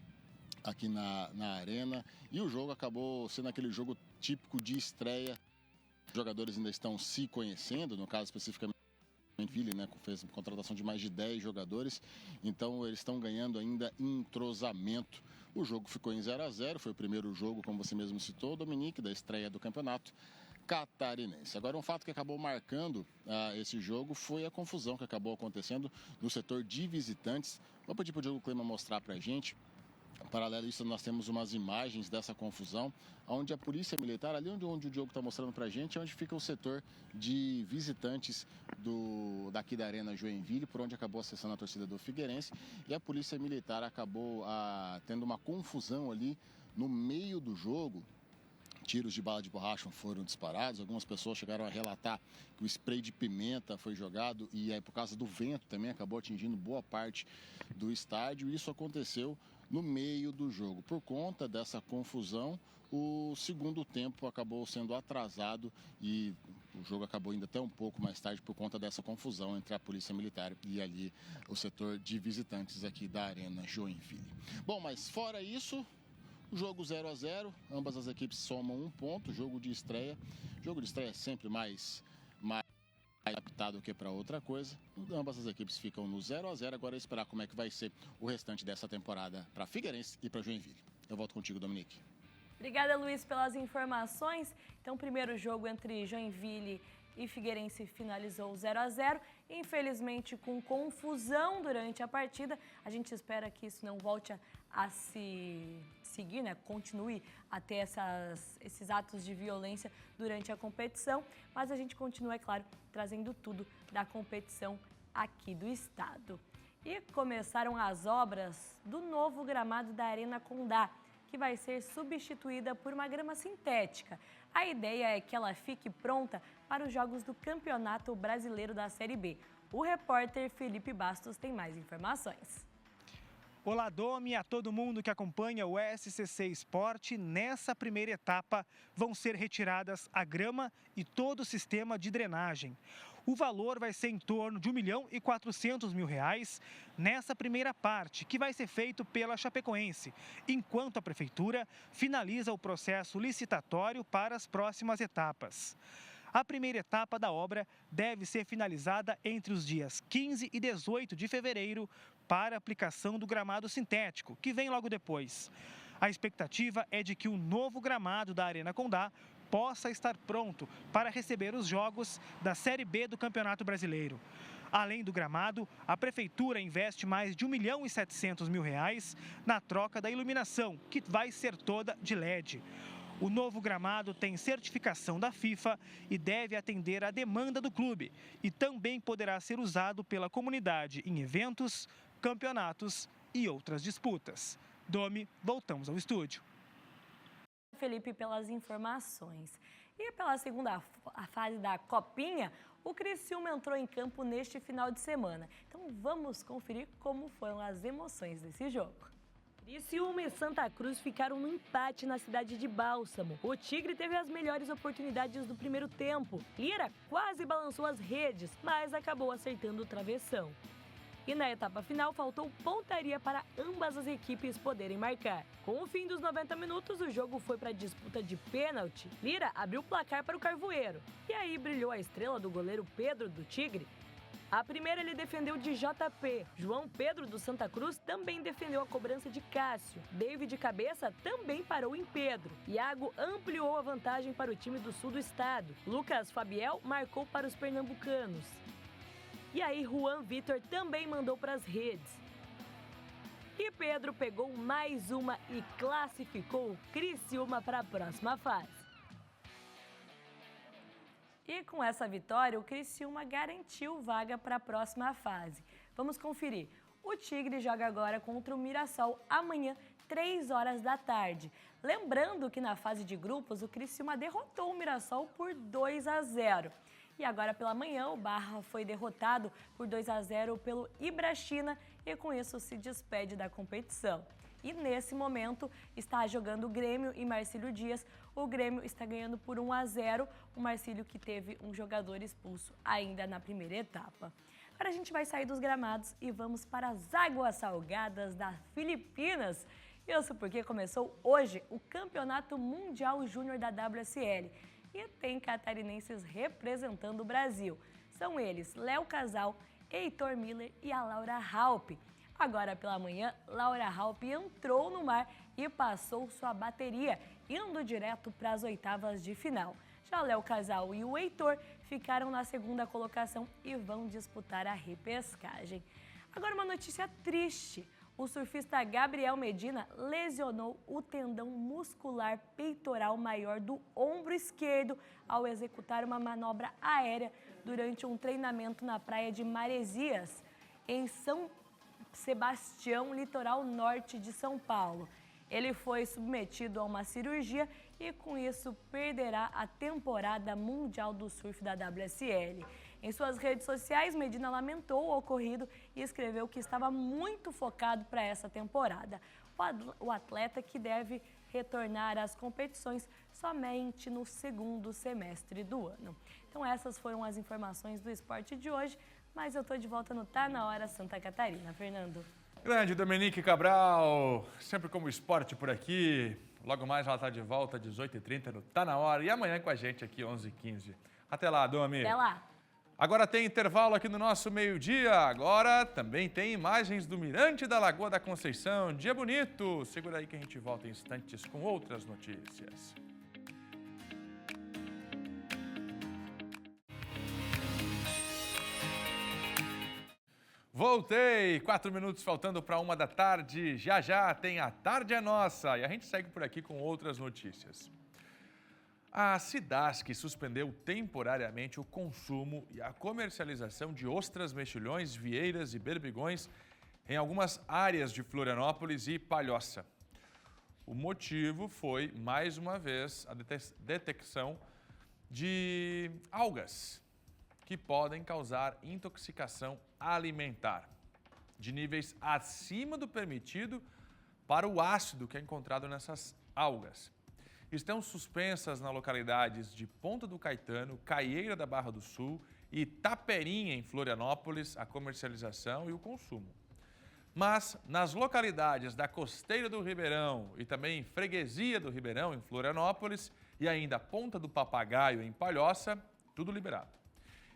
na arena e o jogo acabou sendo aquele jogo típico de estreia. Os jogadores ainda estão se conhecendo, no caso especificamente Joinville, né, fez contratação de mais de 10 jogadores, então eles estão ganhando ainda entrosamento. O jogo ficou em 0-0, foi o primeiro jogo, como você mesmo citou, Dominique, da estreia do campeonato catarinense. Agora, um fato que acabou marcando esse jogo foi a confusão que acabou acontecendo no setor de visitantes. Vou pedir para o Diogo Cleiman mostrar para a gente. Paralelo a isso, nós temos umas imagens dessa confusão, onde a polícia militar, ali onde o Diogo está mostrando para a gente, é onde fica o setor de visitantes daqui da Arena Joinville, por onde acabou acessando a torcida do Figueirense, e a polícia militar acabou tendo uma confusão ali no meio do jogo. Tiros de bala de borracha foram disparados, algumas pessoas chegaram a relatar que o spray de pimenta foi jogado e aí, por causa do vento também acabou atingindo boa parte do estádio. Isso aconteceu no meio do jogo. Por conta dessa confusão, o segundo tempo acabou sendo atrasado e o jogo acabou indo até um pouco mais tarde por conta dessa confusão entre a Polícia Militar e ali o setor de visitantes aqui da Arena Joinville. Bom, mas fora isso, o jogo 0-0, ambas as equipes somam um ponto, jogo de estreia. Jogo de estreia é sempre mais adaptado que para outra coisa. Ambas as equipes ficam no 0-0. Agora é esperar como é que vai ser o restante dessa temporada para Figueirense e para Joinville. Eu volto contigo, Dominique.
Obrigada, Luiz, pelas informações. Então, o primeiro jogo entre Joinville e Figueirense finalizou 0-0. Infelizmente, com confusão durante a partida. A gente espera que isso não volte a se seguir, né? Continue a ter esses atos de violência durante a competição. Mas a gente continua, é claro, trazendo tudo da competição aqui do estado. E começaram as obras do novo gramado da Arena Condá, que vai ser substituída por uma grama sintética. A ideia é que ela fique pronta para os jogos do Campeonato Brasileiro da Série B. O repórter Felipe Bastos tem mais informações.
Olá, Domi, a todo mundo que acompanha o SCC Esporte. Nessa primeira etapa vão ser retiradas a grama e todo o sistema de drenagem. O valor vai ser em torno de R$1.400.000 nessa primeira parte, que vai ser feito pela Chapecoense, enquanto a Prefeitura finaliza o processo licitatório para as próximas etapas. A primeira etapa da obra deve ser finalizada entre os dias 15 e 18 de fevereiro para a aplicação do gramado sintético, que vem logo depois. A expectativa é de que o novo gramado da Arena Condá possa estar pronto para receber os jogos da Série B do Campeonato Brasileiro. Além do gramado, a Prefeitura investe mais de R$ 1.700.000 na troca da iluminação, que vai ser toda de LED. O novo gramado tem certificação da FIFA e deve atender à demanda do clube e também poderá ser usado pela comunidade em eventos, campeonatos e outras disputas. Domi, voltamos ao estúdio.
Felipe, pelas informações. E pela segunda fase da Copinha, o Criciúma entrou em campo neste final de semana. Então vamos conferir como foram as emoções desse jogo. Criciúma e Santa Cruz ficaram no empate na cidade de Bálsamo. O Tigre teve as melhores oportunidades do primeiro tempo. Lira quase balançou as redes, mas acabou acertando o travessão. E na etapa final, faltou pontaria para ambas as equipes poderem marcar. Com o fim dos 90 minutos, o jogo foi para a disputa de pênalti. Lira abriu o placar para o Carvoeiro. E aí brilhou a estrela do goleiro Pedro, do Tigre. A primeira ele defendeu de JP. João Pedro, do Santa Cruz, também defendeu a cobrança de Cássio. David de cabeça também parou em Pedro. Iago ampliou a vantagem para o time do sul do estado. Lucas Fabiel marcou para os pernambucanos. E aí Juan Vitor também mandou para as redes. E Pedro pegou mais uma e classificou o Criciúma para a próxima fase. E com essa vitória, o Criciúma garantiu vaga para a próxima fase. Vamos conferir. O Tigre joga agora contra o Mirassol amanhã, 3 horas da tarde. Lembrando que na fase de grupos, o Criciúma derrotou o Mirassol por 2-0. E agora pela manhã, o Barra foi derrotado por 2-0 pelo Ibrachina e com isso se despede da competição. E nesse momento está jogando o Grêmio e Marcílio Dias. O Grêmio está ganhando por 1-0, o Marcílio que teve um jogador expulso ainda na primeira etapa. Agora a gente vai sair dos gramados e vamos para as águas salgadas das Filipinas. Isso porque começou hoje o Campeonato Mundial Júnior da WSL. E tem catarinenses representando o Brasil. São eles Léo Casal, Heitor Miller e a Laura Halpe. Agora pela manhã, Laura Halpe entrou no mar e passou sua bateria, indo direto para as oitavas de final. Já Léo Casal e o Heitor ficaram na segunda colocação e vão disputar a repescagem. Agora uma notícia triste. O surfista Gabriel Medina lesionou o tendão muscular peitoral maior do ombro esquerdo ao executar uma manobra aérea durante um treinamento na praia de Maresias, em São Sebastião, litoral norte de São Paulo. Ele foi submetido a uma cirurgia e, com isso, perderá a temporada mundial do surf da WSL. Em suas redes sociais, Medina lamentou o ocorrido e escreveu que estava muito focado para essa temporada. O atleta que deve retornar às competições somente no segundo semestre do ano. Então essas foram as informações do esporte de hoje, mas eu estou de volta no Tá Na Hora Santa Catarina. Fernando.
Grande Dominique Cabral, sempre como esporte por aqui. Logo mais ela está de volta, 18h30 no Tá Na Hora. E amanhã com a gente aqui, 11h15. Até lá, Domi.
Até lá.
Agora tem intervalo aqui no nosso meio-dia. Agora também tem imagens do Mirante da Lagoa da Conceição. Dia bonito. Segura aí que a gente volta em instantes com outras notícias. Voltei, 4 minutos faltando para 1 da tarde. Já já tem A Tarde é Nossa. E a gente segue por aqui com outras notícias. A Cidasc suspendeu temporariamente o consumo e a comercialização de ostras, mexilhões, vieiras e berbigões em algumas áreas de Florianópolis e Palhoça. O motivo foi, mais uma vez, a detecção de algas que podem causar intoxicação alimentar, de níveis acima do permitido para o ácido que é encontrado nessas algas. Estão suspensas nas localidades de Ponta do Caetano, Caieira da Barra do Sul e Taperinha, em Florianópolis, a comercialização e o consumo. Mas nas localidades da Costeira do Ribeirão e também Freguesia do Ribeirão, em Florianópolis, e ainda Ponta do Papagaio, em Palhoça, tudo liberado.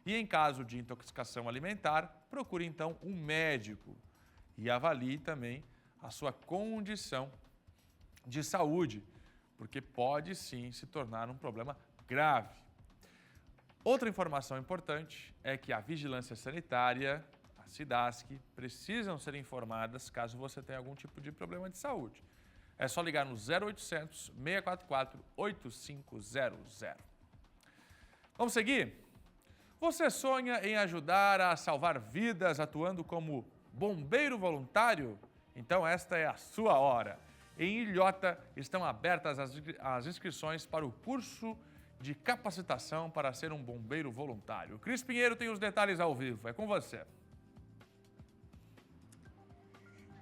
E em caso de intoxicação alimentar, procure então um médico e avalie também a sua condição de saúde, porque pode sim se tornar um problema grave. Outra informação importante é que a Vigilância Sanitária, a SIDASC, precisam ser informadas caso você tenha algum tipo de problema de saúde. É só ligar no 0800 644 8500. Vamos seguir? Você sonha em ajudar a salvar vidas atuando como bombeiro voluntário? Então esta é a sua hora. Em Ilhota estão abertas as inscrições para o curso de capacitação para ser um bombeiro voluntário. O Cris Pinheiro tem os detalhes ao vivo. É com você.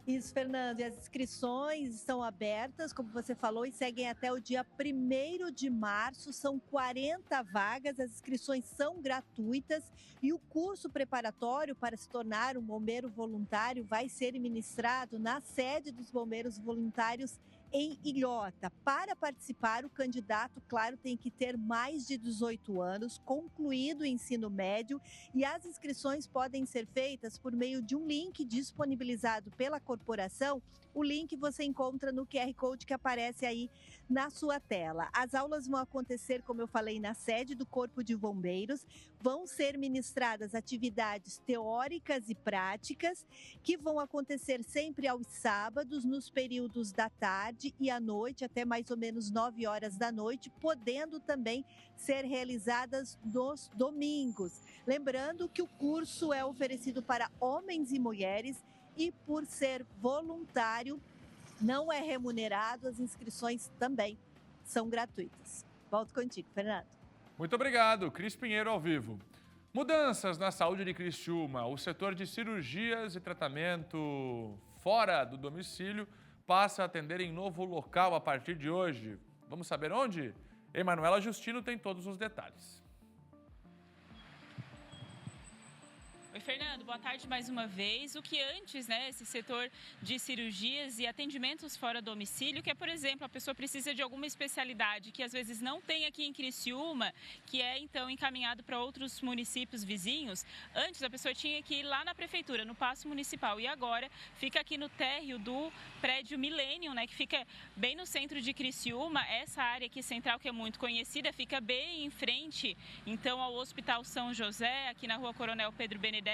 Isso, Fernando. E as inscrições estão abertas, como você falou, e seguem até o dia 1º de março. São 40 vagas, as inscrições são gratuitas e o curso preparatório para se tornar um bombeiro voluntário vai ser ministrado na sede dos bombeiros voluntários em Ilhota. Para participar, o candidato, claro, tem que ter mais de 18 anos, concluído o ensino médio, e as inscrições podem ser feitas por meio de um link disponibilizado pela corporação. O link você encontra no QR Code que aparece aí na sua tela. As aulas vão acontecer, como eu falei, na sede do Corpo de Bombeiros. Vão ser ministradas atividades teóricas e práticas que vão acontecer sempre aos sábados, nos períodos da tarde e à noite, até mais ou menos 9 horas da noite, podendo também ser realizadas nos domingos. Lembrando que o curso é oferecido para homens e mulheres e, por ser voluntário, não é remunerado, as inscrições também são gratuitas. Volto contigo, Fernando.
Muito obrigado, Cris Pinheiro ao vivo. Mudanças na saúde de Criciúma. O setor de cirurgias e tratamento fora do domicílio passa a atender em novo local a partir de hoje. Vamos saber onde? Emanuela Justino tem todos os detalhes.
Oi, Fernando, boa tarde mais uma vez. O que antes, esse setor de cirurgias e atendimentos fora do domicílio, que é, por exemplo, a pessoa precisa de alguma especialidade que às vezes não tem aqui em Criciúma, que é então encaminhado para outros municípios vizinhos. Antes a pessoa tinha que ir lá na prefeitura, no Paço Municipal, e agora fica aqui no térreo do prédio Millennium, que fica bem no centro de Criciúma. Essa área aqui central, que é muito conhecida, fica bem em frente então ao Hospital São José, aqui na Rua Coronel Pedro Benedetti,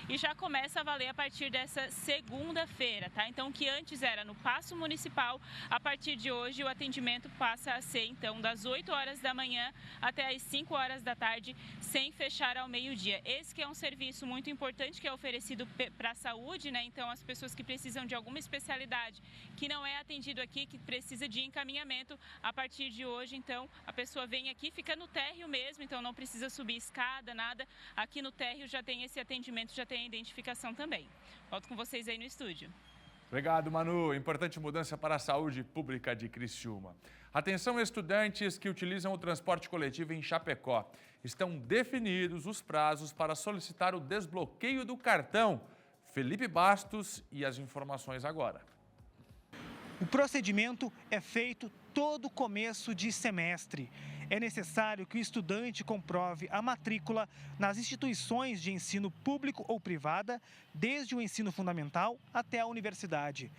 e já começa a valer a partir dessa segunda-feira, tá? Então, o que antes era no Paço Municipal, a partir de hoje o atendimento passa a ser, então, das 8 horas da manhã até as 5 horas da tarde, sem fechar ao meio-dia. Esse que é um serviço muito importante que é oferecido para a saúde, Então, as pessoas que precisam de alguma especialidade que não é atendido aqui, que precisa de encaminhamento, a partir de hoje, então, a pessoa vem aqui, fica no térreo mesmo, então não precisa subir escada, nada. Aqui no térreo já tem esse atendimento, já tem a identificação também. Volto com vocês aí no estúdio.
Obrigado, Manu. Importante mudança para a saúde pública de Criciúma. Atenção, estudantes que utilizam o transporte coletivo em Chapecó. Estão definidos os prazos para solicitar o desbloqueio do cartão. Felipe Bastos e as informações agora.
O procedimento é feito todo começo de semestre. É necessário que o estudante comprove a matrícula nas instituições de ensino público ou privada, desde o ensino fundamental até a universidade.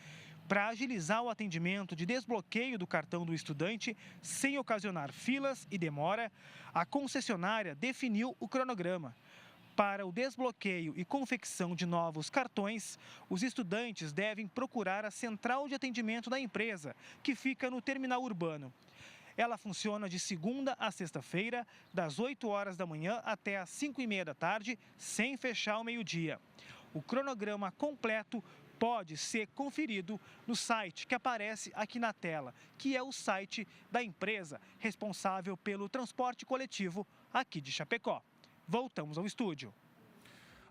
Para agilizar o atendimento de desbloqueio do cartão do estudante, sem ocasionar filas e demora, a concessionária definiu o cronograma. Para o desbloqueio e confecção de novos cartões, os estudantes devem procurar a central de atendimento da empresa, que fica no terminal urbano. Ela funciona de segunda a sexta-feira, das 8 horas da manhã até as 5h30 da tarde, sem fechar ao meio-dia. O cronograma completo pode ser conferido no site que aparece aqui na tela, que é o site da empresa responsável pelo transporte coletivo aqui de Chapecó. Voltamos ao estúdio.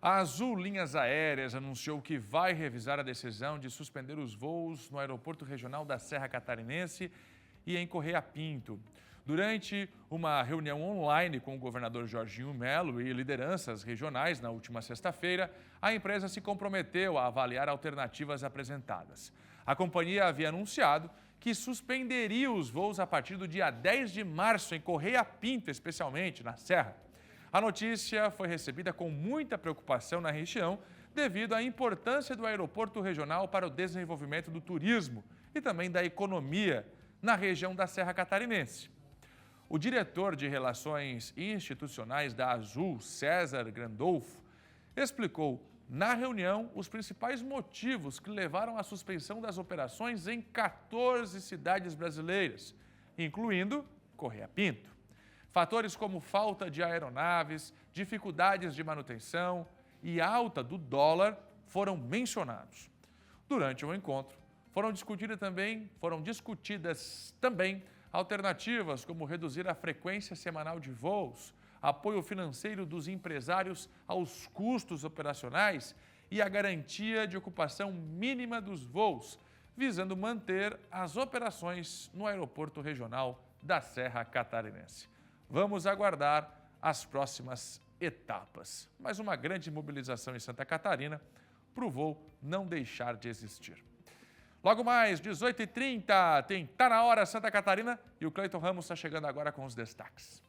A Azul Linhas Aéreas anunciou que vai revisar a decisão de suspender os voos no Aeroporto Regional da Serra Catarinense e em Correia Pinto. Durante uma reunião online com o governador Jorginho Melo e lideranças regionais na última sexta-feira, a empresa se comprometeu a avaliar alternativas apresentadas. A companhia havia anunciado que suspenderia os voos a partir do dia 10 de março em Correia Pinto, especialmente na Serra. A notícia foi recebida com muita preocupação na região devido à importância do aeroporto regional para o desenvolvimento do turismo e também da economia na região da Serra Catarinense. O diretor de Relações Institucionais da Azul, César Grandolfo, explicou na reunião os principais motivos que levaram à suspensão das operações em 14 cidades brasileiras, incluindo Correia Pinto. Fatores como falta de aeronaves, dificuldades de manutenção e alta do dólar foram mencionados. Durante o encontro, foram discutidas também alternativas como reduzir a frequência semanal de voos, apoio financeiro dos empresários aos custos operacionais e a garantia de ocupação mínima dos voos, visando manter as operações no aeroporto regional da Serra Catarinense. Vamos aguardar as próximas etapas. Mas uma grande mobilização em Santa Catarina para o voo não deixar de existir. Logo mais, 18h30, tem Tá Na Hora Santa Catarina e o Cleiton Ramos está chegando agora com os destaques.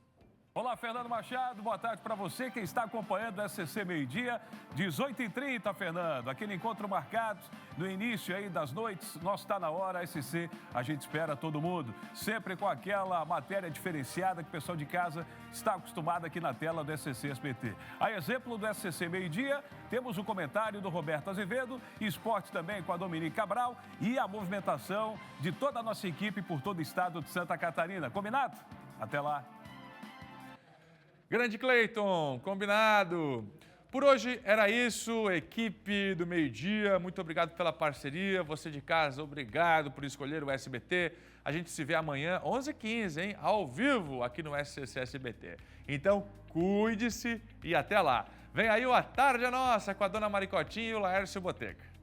Olá, Fernando Machado, boa tarde para você que está acompanhando o SCC Meio-Dia, 18h30, Fernando. Aquele encontro marcado no início aí das noites, nosso Tá Na Hora, SCC, a gente espera todo mundo. Sempre com aquela matéria diferenciada que o pessoal de casa está acostumado aqui na tela do SCC SBT. A exemplo do SCC Meio-Dia, temos o comentário do Roberto Azevedo, esporte também com a Dominique Cabral e a movimentação de toda a nossa equipe por todo o estado de Santa Catarina. Combinado? Até lá.
Grande Cleiton, combinado. Por hoje era isso, equipe do Meio-Dia, muito obrigado pela parceria. Você de casa, obrigado por escolher o SBT. A gente se vê amanhã, 11h15, hein? Ao vivo aqui no SCC SBT. Então, cuide-se e até lá. Vem aí o A Tarde é Nossa com a dona Maricotinha e o Laércio Botega.